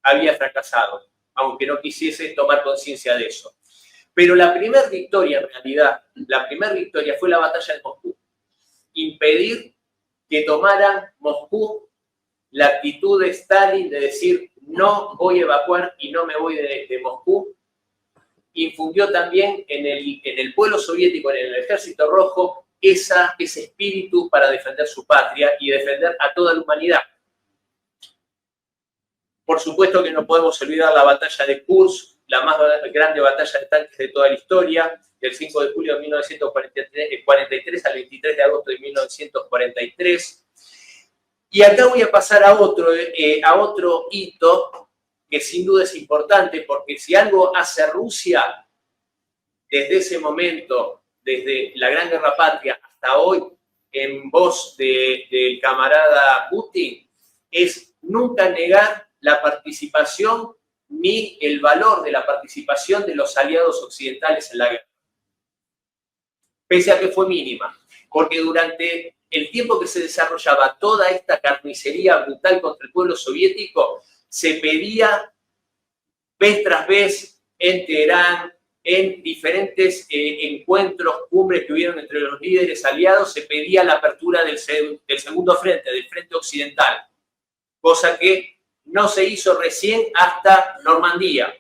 había fracasado, aunque no quisiese tomar conciencia de eso. Pero la primera victoria, en realidad, la primera victoria fue la batalla de Moscú. Impedir que tomaran Moscú, la actitud de Stalin de decir no voy a evacuar y no me voy de Moscú, infundió también en el pueblo soviético, en el ejército rojo, ese espíritu para defender su patria y defender a toda la humanidad. Por supuesto que no podemos olvidar la batalla de Kursk, la más grande batalla de tanques de toda la historia, del 5 de julio de 1943 al 23 de agosto de 1943. Y acá voy a pasar a otro hito que sin duda es importante, porque si algo hace Rusia desde ese momento, desde la Gran Guerra Patria hasta hoy, en voz del camarada Putin, es nunca negar la participación ni el valor de la participación de los aliados occidentales en la guerra. Pese a que fue mínima, porque durante el tiempo que se desarrollaba toda esta carnicería brutal contra el pueblo soviético, se pedía vez tras vez en Teherán, en diferentes encuentros, cumbres que hubieron entre los líderes aliados, se pedía la apertura del segundo frente, del frente occidental, cosa que no se hizo recién hasta Normandía,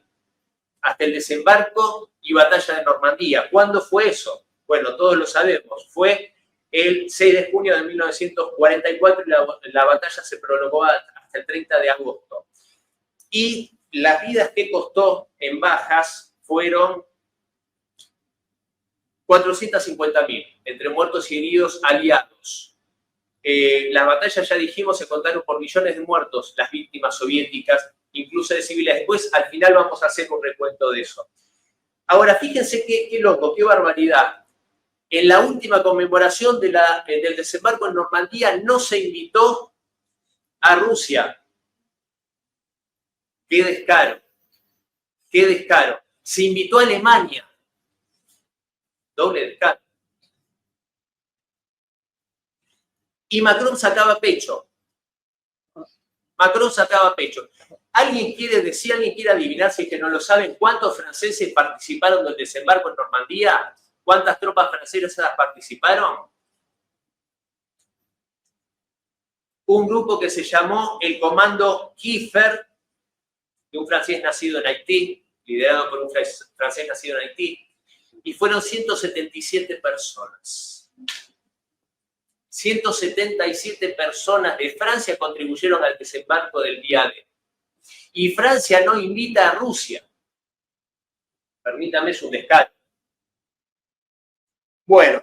hasta el desembarco y batalla de Normandía. ¿Cuándo fue eso? Bueno, todos lo sabemos, fue el 6 de junio de 1944 y la batalla se prolongó hasta el 30 de agosto. Y las vidas que costó en bajas fueron 450.000, entre muertos y heridos aliados. Las batallas, ya dijimos, se contaron por millones de muertos, las víctimas soviéticas, incluso de civiles. Después, al final, vamos a hacer un recuento de eso. Ahora, fíjense qué loco, qué barbaridad. En la última conmemoración del desembarco en Normandía no se invitó a Rusia. Qué descaro, qué descaro. Se invitó a Alemania. Doble descaro. Y Macron sacaba pecho. Macron sacaba pecho. ¿Alguien quiere decir, alguien quiere adivinar, si es que no lo saben, cuántos franceses participaron del desembarco en Normandía? ¿Cuántas tropas francesas participaron? Un grupo que se llamó el Comando Kiefer, de un francés nacido en Haití, liderado por un francés nacido en Haití, y fueron 177 personas. 177 personas de Francia contribuyeron al desembarco del día D. Y Francia no invita a Rusia. Permítame, es un descaro. Bueno,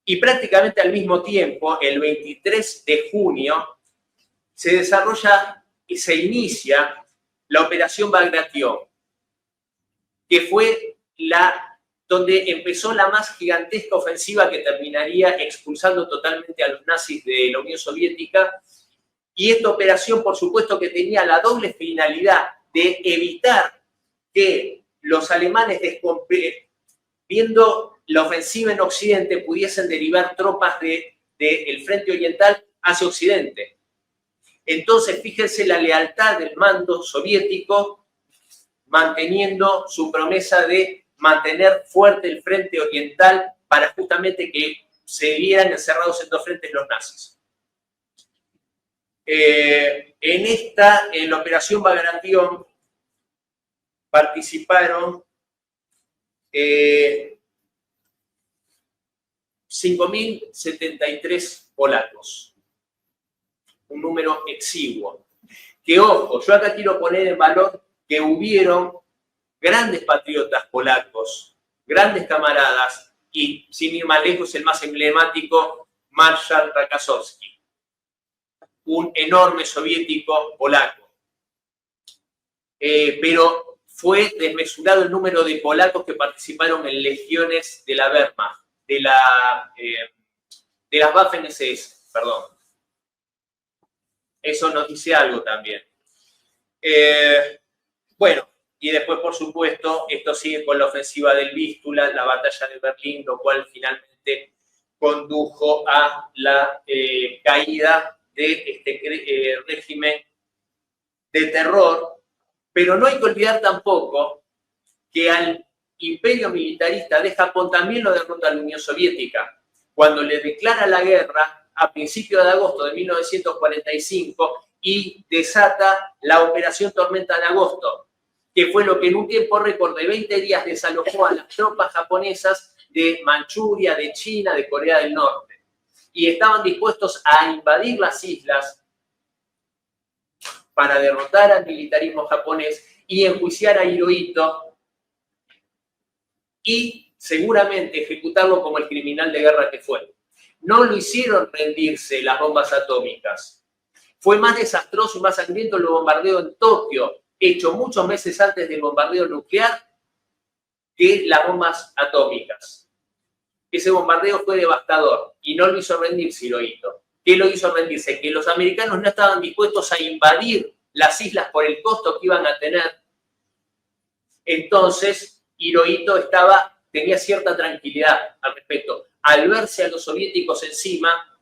y prácticamente al mismo tiempo, el 23 de junio, se desarrolla y se inicia la Operación Bagration, que fue donde empezó la más gigantesca ofensiva que terminaría expulsando totalmente a los nazis de la Unión Soviética. Y esta operación, por supuesto, que tenía la doble finalidad de evitar que los alemanes, viendo la ofensiva en Occidente, pudiesen derivar tropas del frente oriental hacia Occidente. Entonces, fíjense la lealtad del mando soviético, manteniendo su promesa de mantener fuerte el frente oriental para justamente que se vieran encerrados en dos frentes los nazis. En la operación Bagration participaron 5.073 polacos, un número exiguo. Que ojo, yo acá quiero poner en valor que hubieron grandes patriotas polacos, grandes camaradas, y sin ir más lejos, el más emblemático, Marszał Rokossowski, un enorme soviético polaco. Pero fue desmesurado el número de polacos que participaron en legiones de la Wehrmacht, de las Waffen-SS, perdón. Eso nos dice algo también. Bueno, y después, por supuesto, esto sigue con la ofensiva del Vístula, la batalla de Berlín, lo cual finalmente condujo a la caída de este régimen de terror. Pero no hay que olvidar tampoco que al imperio militarista de Japón también lo derrota la Unión Soviética, cuando le declara la guerra a principios de agosto de 1945 y desata la Operación Tormenta de Agosto, que fue lo que en un tiempo récord de 20 días desalojó a las tropas japonesas de Manchuria, de China, de Corea del Norte. Y estaban dispuestos a invadir las islas para derrotar al militarismo japonés y enjuiciar a Hirohito y seguramente ejecutarlo como el criminal de guerra que fue. No lo hicieron rendirse las bombas atómicas. Fue más desastroso y más sangriento el bombardeo en Tokio, hecho muchos meses antes del bombardeo nuclear, que las bombas atómicas. Ese bombardeo fue devastador y no lo hizo rendirse Hirohito. ¿Qué lo hizo rendirse? Que los americanos no estaban dispuestos a invadir las islas por el costo que iban a tener. Entonces, Hirohito tenía cierta tranquilidad al respecto. Al verse a los soviéticos encima,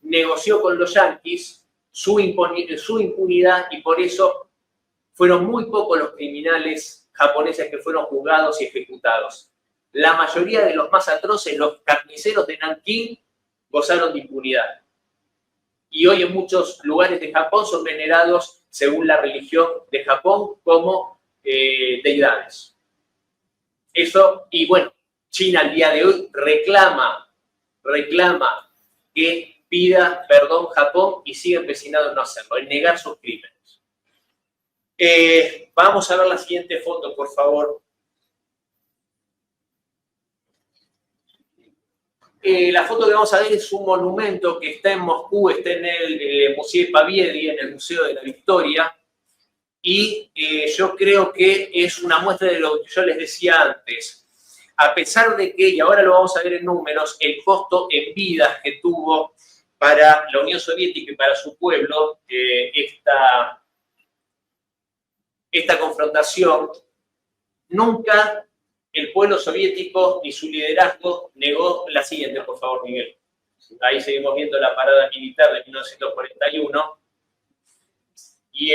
negoció con los yanquis su impunidad, y por eso fueron muy pocos los criminales japoneses que fueron juzgados y ejecutados. La mayoría de los más atroces, los carniceros de Nankín, gozaron de impunidad. Y hoy en muchos lugares de Japón son venerados, según la religión de Japón, como deidades. Eso, y bueno, China al día de hoy reclama que pida perdón Japón y sigue empecinado en no hacerlo, en negar sus crímenes. Vamos a ver la siguiente foto, por favor. La foto que vamos a ver es un monumento que está en Moscú, está en el Museo Paviedi, en el Museo de la Victoria, y yo creo que es una muestra de lo que yo les decía antes. A pesar de que, y ahora lo vamos a ver en números, el costo en vidas que tuvo para la Unión Soviética y para su pueblo esta confrontación, nunca el pueblo soviético ni su liderazgo negó la siguiente, por favor, Miguel. Ahí seguimos viendo la parada militar de 1941. Y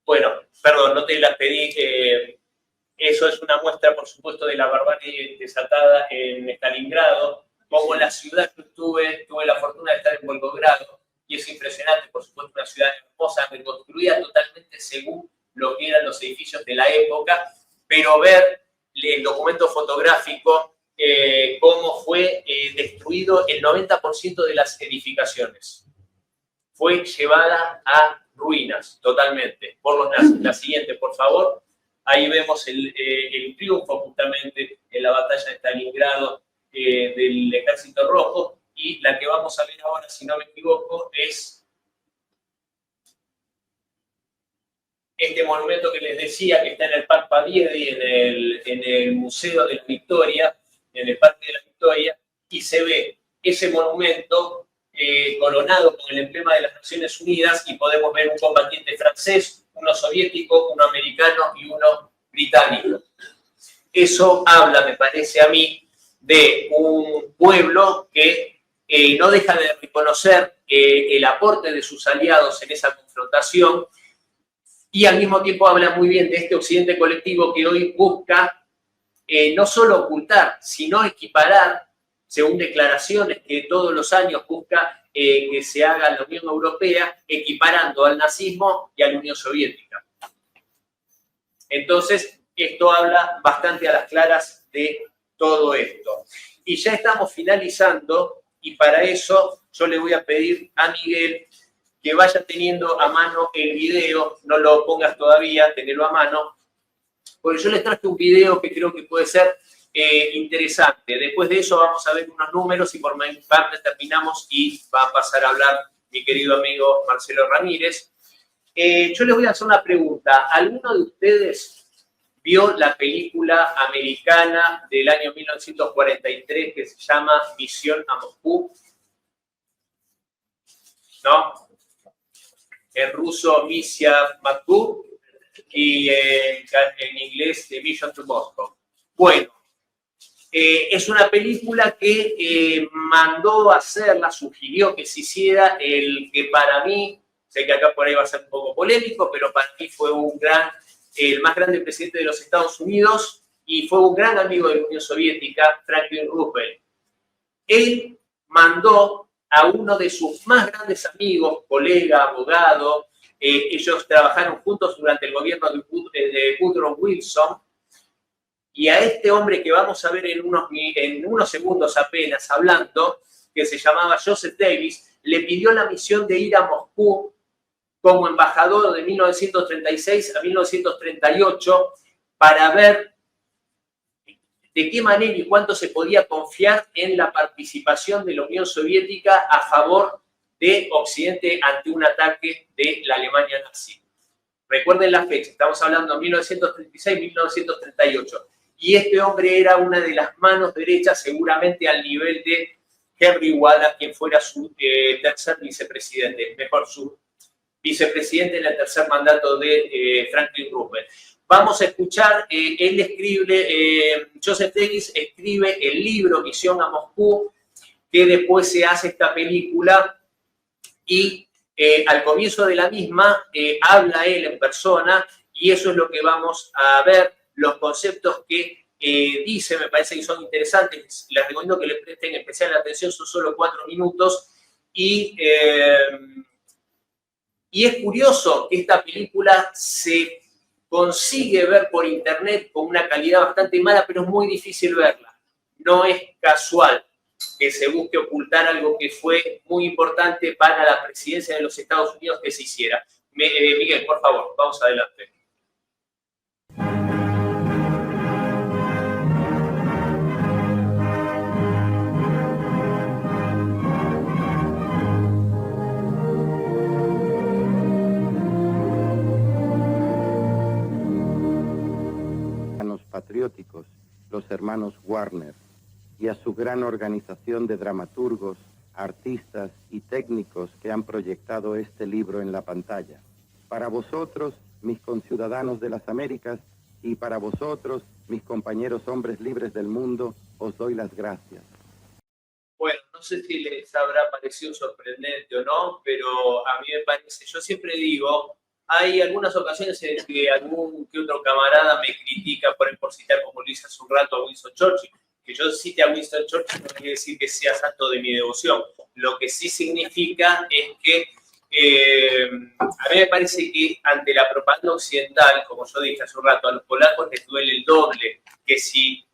bueno, perdón, no te las pedí. Eso es una muestra, por supuesto, de la barbarie desatada en Stalingrado. Como la ciudad que tuve la fortuna de estar en Volgogrado, y es impresionante, por supuesto, una ciudad hermosa, reconstruida totalmente según lo que eran los edificios de la época, pero ver el documento fotográfico, cómo fue destruido el 90% de las edificaciones. Fue llevada a ruinas totalmente por los nazis. La siguiente, por favor. Ahí vemos el triunfo justamente en la batalla de Stalingrado del Ejército Rojo, y la que vamos a ver ahora, si no me equivoco, es este monumento que les decía, que está en el Parque Paviedi, en el Museo de la Victoria, en el Parque de la Victoria, y se ve ese monumento coronado con el emblema de las Naciones Unidas, y podemos ver un combatiente francés, uno soviético, uno americano y uno británico. Eso habla, me parece a mí, de un pueblo que no deja de reconocer el aporte de sus aliados en esa confrontación, y al mismo tiempo habla muy bien de este occidente colectivo que hoy busca no solo ocultar, sino equiparar, según declaraciones que todos los años busca que se haga en la Unión Europea, equiparando al nazismo y a la Unión Soviética. Entonces, esto habla bastante a las claras de todo esto. Y ya estamos finalizando, y para eso yo le voy a pedir a Miguel que vaya teniendo a mano el video, no lo pongas todavía, tenelo a mano, porque yo les traje un video que creo que puede ser interesante. Después de eso vamos a ver unos números y por mi parte terminamos y va a pasar a hablar mi querido amigo Marcelo Ramírez. Yo les voy a hacer una pregunta. ¿Alguno de ustedes vio la película americana del año 1943 que se llama Misión a Moscú? ¿No? En ruso, Misia Moscú, y en inglés, The Mission to Moscow. Bueno, es una película que mandó a hacerla, sugirió que se hiciera el que para mí, sé que acá por ahí va a ser un poco polémico, pero para mí fue el más grande presidente de los Estados Unidos y fue un gran amigo de la Unión Soviética, Franklin Roosevelt. Él mandó a uno de sus más grandes amigos, colega, abogado, ellos trabajaron juntos durante el gobierno de Woodrow Wilson, y a este hombre que vamos a ver en unos segundos apenas hablando, que se llamaba Joseph Davis, le pidió la misión de ir a Moscú como embajador de 1936 a 1938 para ver de qué manera y cuánto se podía confiar en la participación de la Unión Soviética a favor de Occidente ante un ataque de la Alemania nazi. Recuerden la fecha, estamos hablando de 1936-1938. Y este hombre era una de las manos derechas, seguramente al nivel de Henry Wallace, quien fuera su tercer vicepresidente, mejor, su vicepresidente en el tercer mandato de Franklin Roosevelt. Vamos a escuchar, él escribe, Joseph Davis escribe el libro Misión a Moscú, que después se hace esta película, y al comienzo de la misma habla él en persona, y eso es lo que vamos a ver, los conceptos que dice, me parece que son interesantes, les recomiendo que le presten especial atención, son solo 4 minutos, y es curioso que esta película se consigue ver por internet con una calidad bastante mala, pero es muy difícil verla. No es casual que se busque ocultar algo que fue muy importante para la presidencia de los Estados Unidos que se hiciera. Miguel, por favor, vamos adelante. patrióticos, los hermanos Warner, y a su gran organización de dramaturgos, artistas y técnicos que han proyectado este libro en la pantalla. Para vosotros, mis conciudadanos de las Américas, y para vosotros, mis compañeros hombres libres del mundo, os doy las gracias. Bueno, no sé si les habrá parecido sorprendente o no, pero a mí me parece, yo siempre digo, hay algunas ocasiones en que algún que otro camarada me critica por citar, como lo hice hace un rato, a Winston Churchill. Que yo cite a Winston Churchill no quiere decir que sea santo de mi devoción. Lo que sí significa es que a mí me parece que ante la propaganda occidental, como yo dije hace un rato, a los polacos les duele el doble que si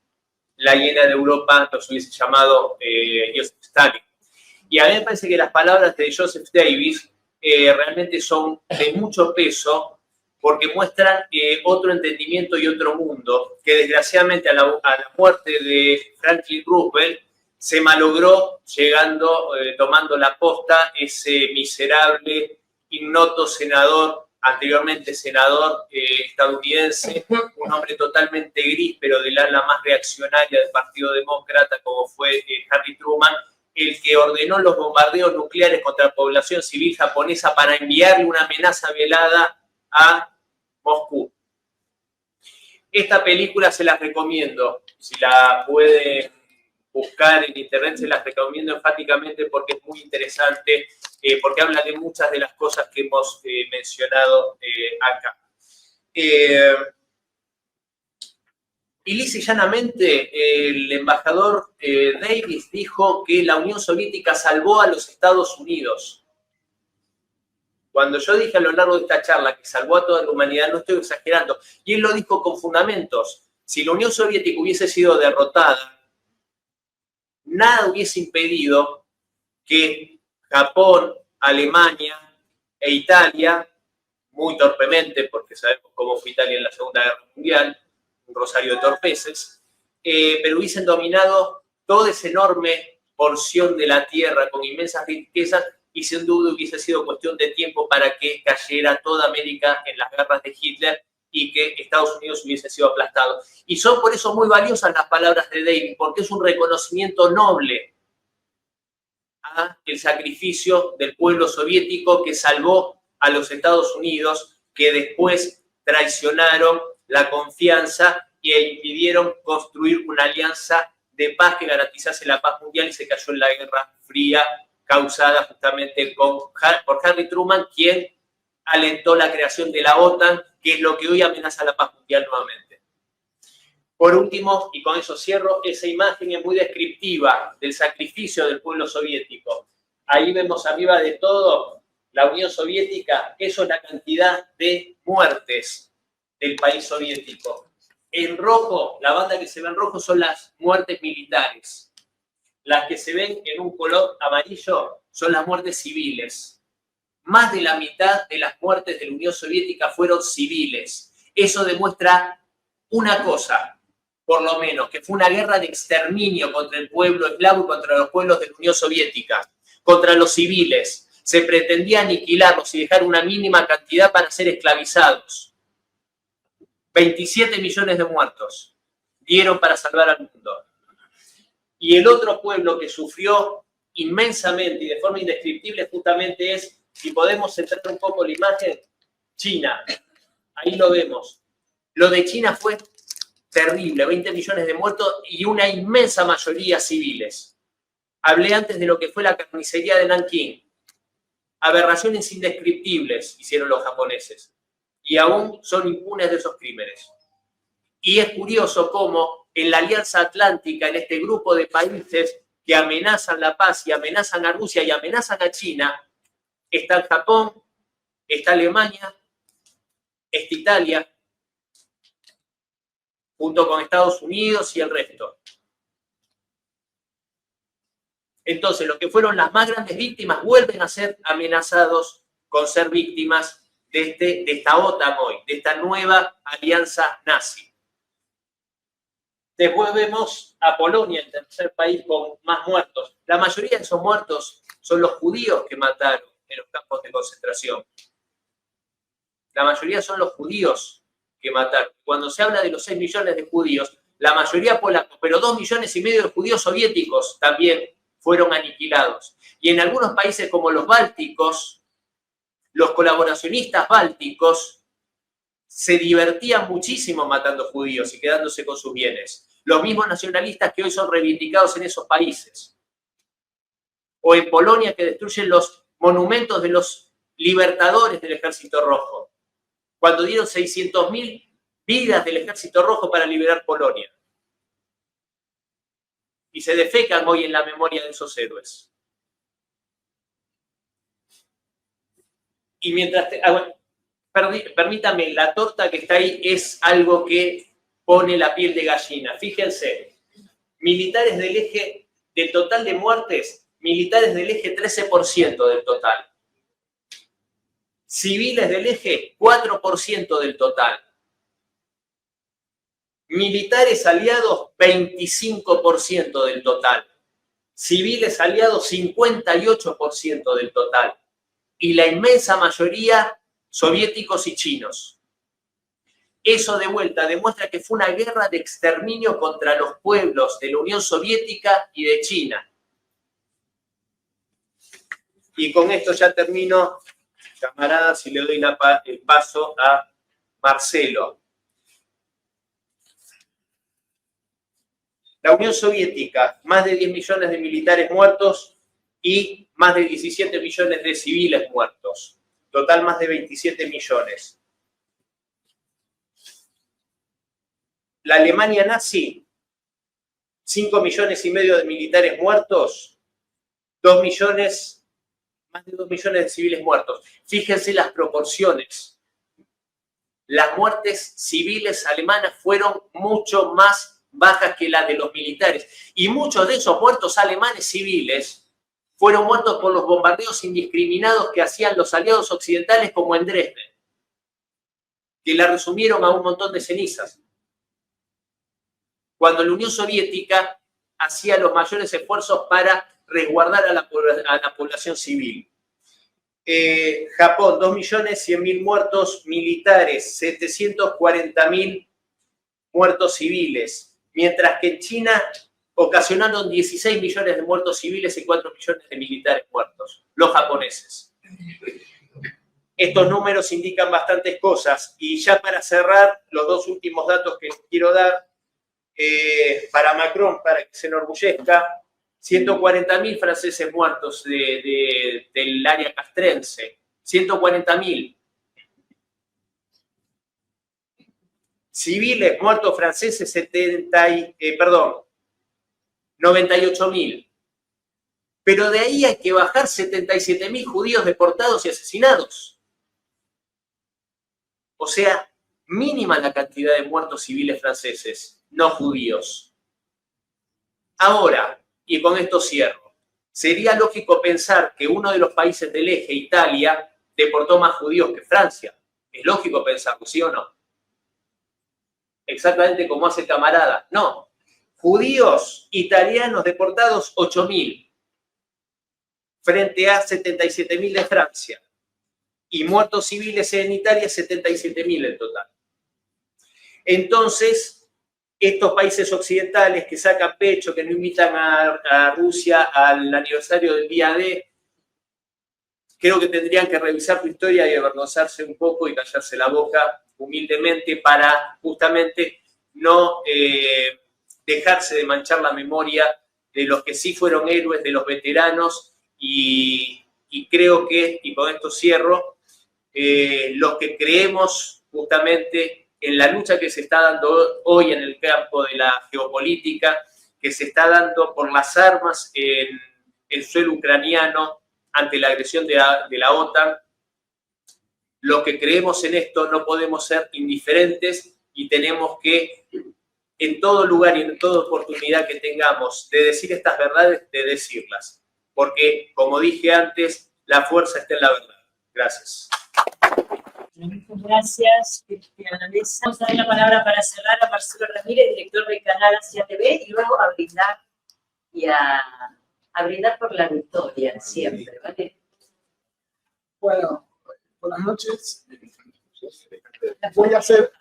la hiena de Europa los hubiese llamado Joseph Stalin. Y a mí me parece que las palabras de Joseph Davis realmente son de mucho peso porque muestran otro entendimiento y otro mundo que desgraciadamente a la muerte de Franklin Roosevelt se malogró llegando, tomando la posta ese miserable, ignoto senador, anteriormente senador estadounidense, un hombre totalmente gris, pero del ala más reaccionaria del Partido Demócrata, como fue Harry Truman, el que ordenó los bombardeos nucleares contra la población civil japonesa para enviarle una amenaza velada a Moscú. Esta película se las recomiendo, si la pueden buscar en internet, se las recomiendo enfáticamente porque es muy interesante, porque habla de muchas de las cosas que hemos mencionado acá. Y lisa y llanamente, el embajador Davis dijo que la Unión Soviética salvó a los Estados Unidos. Cuando yo dije a lo largo de esta charla que salvó a toda la humanidad, no estoy exagerando. Y él lo dijo con fundamentos. Si la Unión Soviética hubiese sido derrotada, nada hubiese impedido que Japón, Alemania e Italia, muy torpemente, porque sabemos cómo fue Italia en la Segunda Guerra Mundial, un rosario de torpeces, pero hubiesen dominado toda esa enorme porción de la tierra con inmensas riquezas y sin duda hubiese sido cuestión de tiempo para que cayera toda América en las garras de Hitler y que Estados Unidos hubiese sido aplastado. Y son por eso muy valiosas las palabras de Davis, porque es un reconocimiento noble al sacrificio del pueblo soviético que salvó a los Estados Unidos, que después traicionaron la confianza e impidieron construir una alianza de paz que garantizase la paz mundial y se cayó en la Guerra Fría causada justamente por Harry Truman, quien alentó la creación de la OTAN, que es lo que hoy amenaza la paz mundial nuevamente. Por último, y con eso cierro, esa imagen es muy descriptiva del sacrificio del pueblo soviético. Ahí vemos arriba de todo la Unión Soviética, eso es la cantidad de muertes del país soviético. En rojo, la banda que se ve en rojo son las muertes militares. Las que se ven en un color amarillo son las muertes civiles. Más de la mitad de las muertes de la Unión Soviética fueron civiles. Eso demuestra una cosa, por lo menos, que fue una guerra de exterminio contra el pueblo eslavo y contra los pueblos de la Unión Soviética, contra los civiles. Se pretendía aniquilarlos y dejar una mínima cantidad para ser esclavizados. 27 millones de muertos dieron para salvar al mundo. Y el otro pueblo que sufrió inmensamente y de forma indescriptible justamente es, si podemos centrar un poco la imagen, China. Ahí lo vemos. Lo de China fue terrible, 20 millones de muertos y una inmensa mayoría civiles. Hablé antes de lo que fue la carnicería de Nankín. Aberraciones indescriptibles hicieron los japoneses y aún son impunes de esos crímenes. Y es curioso cómo en la Alianza Atlántica, en este grupo de países que amenazan la paz y amenazan a Rusia y amenazan a China, está Japón, está Alemania, está Italia, junto con Estados Unidos y el resto. Entonces, los que fueron las más grandes víctimas vuelven a ser amenazados con ser víctimas de esta OTAN hoy, de esta nueva alianza nazi. Después vemos a Polonia, el tercer país con más muertos. La mayoría de esos muertos son los judíos que mataron en los campos de concentración. La mayoría son los judíos que mataron. Cuando se habla de los 6 millones de judíos, la mayoría polacos, pero 2,5 millones de judíos soviéticos también fueron aniquilados. Y en algunos países como los bálticos, los colaboracionistas bálticos se divertían muchísimo matando judíos y quedándose con sus bienes. Los mismos nacionalistas que hoy son reivindicados en esos países. O en Polonia, que destruyen los monumentos de los libertadores del Ejército Rojo, cuando dieron 600.000 vidas del Ejército Rojo para liberar Polonia. Y se defecan hoy en la memoria de esos héroes. Y mientras... permítame, la torta que está ahí es algo que pone la piel de gallina. Fíjense, militares del eje, del total de muertes, militares del eje 13% del total. Civiles del eje 4% del total. Militares aliados 25% del total. Civiles aliados 58% del total. Y la inmensa mayoría soviéticos y chinos. Eso de vuelta demuestra que fue una guerra de exterminio contra los pueblos de la Unión Soviética y de China. Y con esto ya termino, camaradas, y le doy el paso a Marcelo. La Unión Soviética, más de 10 millones de militares muertos y más de 17 millones de civiles muertos. Total, más de 27 millones. La Alemania nazi, 5,5 millones de militares muertos, 2 millones, más de 2 millones de civiles muertos. Fíjense las proporciones. Las muertes civiles alemanas fueron mucho más bajas que las de los militares. Y muchos de esos muertos alemanes civiles fueron muertos por los bombardeos indiscriminados que hacían los aliados occidentales, como en Dresden, que la resumieron a un montón de cenizas. Cuando la Unión Soviética hacía los mayores esfuerzos para resguardar a la población civil. Japón, 2.100.000 muertos militares, 740.000 muertos civiles, mientras que en China ocasionaron 16 millones de muertos civiles y 4 millones de militares muertos, los japoneses. Estos números indican bastantes cosas, y ya para cerrar, los dos últimos datos que quiero dar, para Macron, para que se enorgullezca, 140.000 franceses muertos del área castrense, 140.000. Civiles muertos franceses, 98.000. Pero de ahí hay que bajar 77.000 judíos deportados y asesinados. O sea, mínima la cantidad de muertos civiles franceses, no judíos. Ahora, y con esto cierro, sería lógico pensar que uno de los países del eje, Italia, deportó más judíos que Francia. Es lógico pensarlo, ¿sí o no? Exactamente como hace el camarada. No. Judíos italianos deportados 8.000 frente a 77.000 de Francia. Y muertos civiles en Italia 77.000 en total. Entonces, estos países occidentales que sacan pecho, que no invitan a Rusia al aniversario del día D, creo que tendrían que revisar su historia y avergonzarse un poco y callarse la boca humildemente para justamente no dejarse de manchar la memoria de los que sí fueron héroes, de los veteranos, y creo que, y con esto cierro, los que creemos justamente en la lucha que se está dando hoy en el campo de la geopolítica, que se está dando por las armas en el suelo ucraniano ante la agresión de la OTAN, los que creemos en esto no podemos ser indiferentes y tenemos que, en todo lugar y en toda oportunidad que tengamos de decir estas verdades, de decirlas. Porque, como dije antes, la fuerza está en la verdad. Gracias. Muchas gracias, Cristian Alesa. Vamos a dar la palabra para cerrar a Marcelo Ramírez, director del canal Asia TV, y luego a brindar por la victoria, siempre, ¿vale? Bueno, buenas noches. Voy a hacer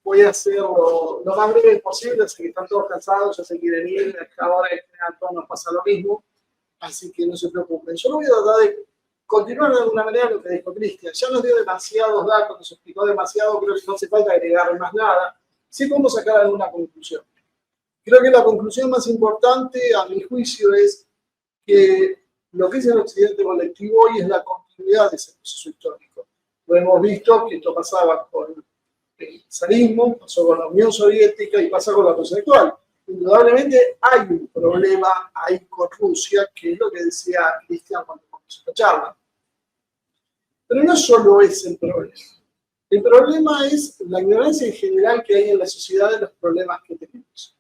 voy a hacer lo más breve posible, sé que están todos cansados, ya se quieren ir, a esta hora a todos nos pasa lo mismo, así que no se preocupen. Yo no voy a tratar de continuar de alguna manera lo que dijo Cristian. Ya nos dio demasiados datos, nos explicó demasiado, creo que no hace falta agregar más nada. Sí podemos sacar alguna conclusión. Creo que la conclusión más importante, a mi juicio, es que lo que es el occidente colectivo hoy es la continuidad de ese proceso histórico. Lo hemos visto que esto pasaba con el zarismo, pasó con la Unión Soviética y pasa con la cosa actual. Indudablemente hay un problema ahí con Rusia, que es lo que decía Cristian cuando comenzó esta charla. Pero no solo es el problema. El problema es la ignorancia en general que hay en la sociedad de los problemas que tenemos.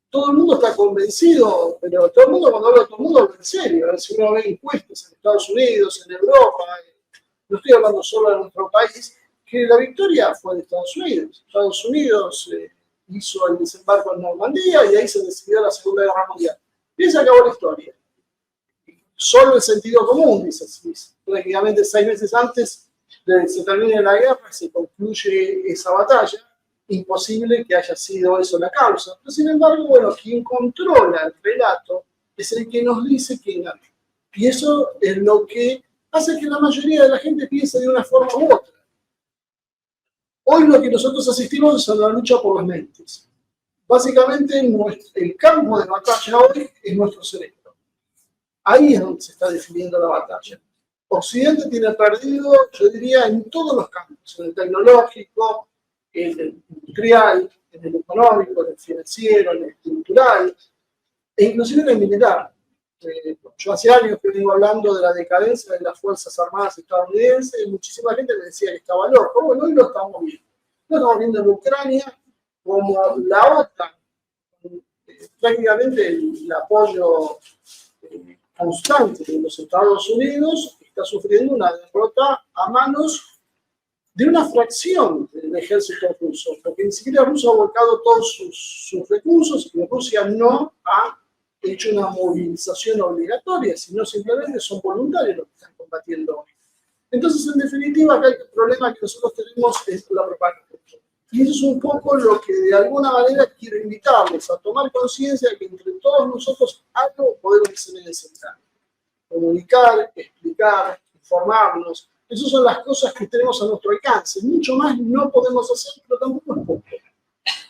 Todo el mundo está convencido, pero todo el mundo, cuando habla de todo el mundo, habla en serio. A ver, si uno ve impuestos en Estados Unidos, en Europa, no estoy hablando solo de nuestro país, que la victoria fue de Estados Unidos. Estados Unidos hizo el desembarco en Normandía y ahí se decidió la Segunda Guerra Mundial. Y ahí se acabó la historia. Solo el sentido común, dice. Prácticamente 6 meses antes de que se termine la guerra, se concluye esa batalla. Imposible que haya sido eso la causa. Pero sin embargo, bueno, quien controla el relato es el que nos dice quién ganó. Y eso es lo que hace que la mayoría de la gente piense de una forma u otra. Hoy lo que nosotros asistimos es a la lucha por las mentes. Básicamente, el campo de batalla hoy es nuestro cerebro. Ahí es donde se está definiendo la batalla. Occidente tiene perdido, yo diría, en todos los campos, en el tecnológico, en el industrial, en el económico, en el financiero, en el cultural, e inclusive en el militar. Yo hace años que vengo hablando de la decadencia de las Fuerzas Armadas estadounidenses y muchísima gente me decía que estaba loco. Bueno, hoy lo estamos viendo. Lo estamos viendo en Ucrania, como la OTAN, prácticamente el apoyo constante de los Estados Unidos, está sufriendo una derrota a manos de una fracción del ejército ruso, porque ni siquiera Rusia ha volcado todos sus recursos y Rusia no ha hecho una movilización obligatoria, sino simplemente son voluntarios los que están combatiendo hoy. Entonces, en definitiva, acá el problema que nosotros tenemos es la propaganda. Y eso es un poco lo que de alguna manera quiero invitarles a tomar conciencia de que entre todos nosotros algo podemos hacer en ese plano. Comunicar, explicar, informarnos. Esas son las cosas que tenemos a nuestro alcance. Mucho más no podemos hacer, pero tampoco es poco.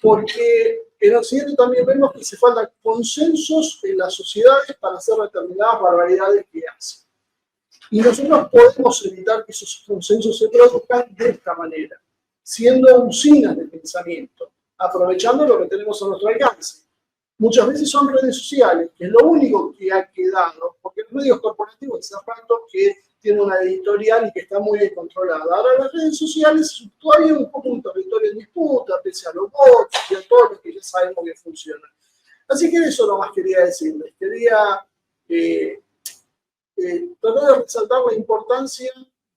Porque en Occidente también vemos que se faltan consensos en las sociedades para hacer determinadas barbaridades que hacen. Y nosotros podemos evitar que esos consensos se produzcan de esta manera, siendo usinas de pensamiento, aprovechando lo que tenemos a nuestro alcance. Muchas veces son redes sociales, que es lo único que ha quedado, porque los medios corporativos hace rato que tienen una editorial y que está muy bien controlada. Ahora las redes sociales son todavía un poco un territorio en disputa, pese a los bots y a todo lo que ya sabemos que funciona. Así que eso nomás quería decirles. Quería tratar de resaltar la importancia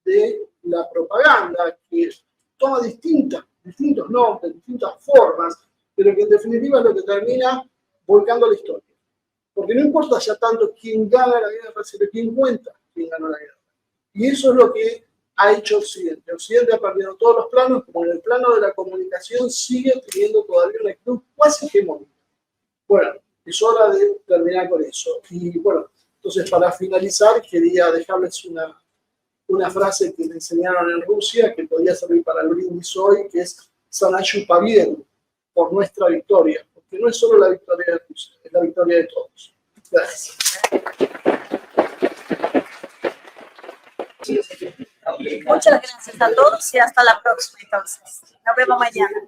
de la propaganda, que toma distintos nombres, distintas formas, pero que en definitiva es lo que termina volcando la historia. Porque no importa ya tanto quién gana la guerra, sino quién cuenta quién ganó la guerra. Y eso es lo que ha hecho Occidente. Occidente ha perdido todos los planos, como en el plano de la comunicación sigue teniendo todavía una actitud cuasi hegemónica. Bueno, es hora de terminar con eso. Y bueno, entonces para finalizar quería dejarles una frase que me enseñaron en Rusia, que podría servir para el brindis hoy, que es Sanashu Pavien, por nuestra victoria. Porque no es solo la victoria de Rusia, es la victoria de todos. Gracias. Muchas gracias a todos y hasta la próxima entonces. Nos vemos mañana.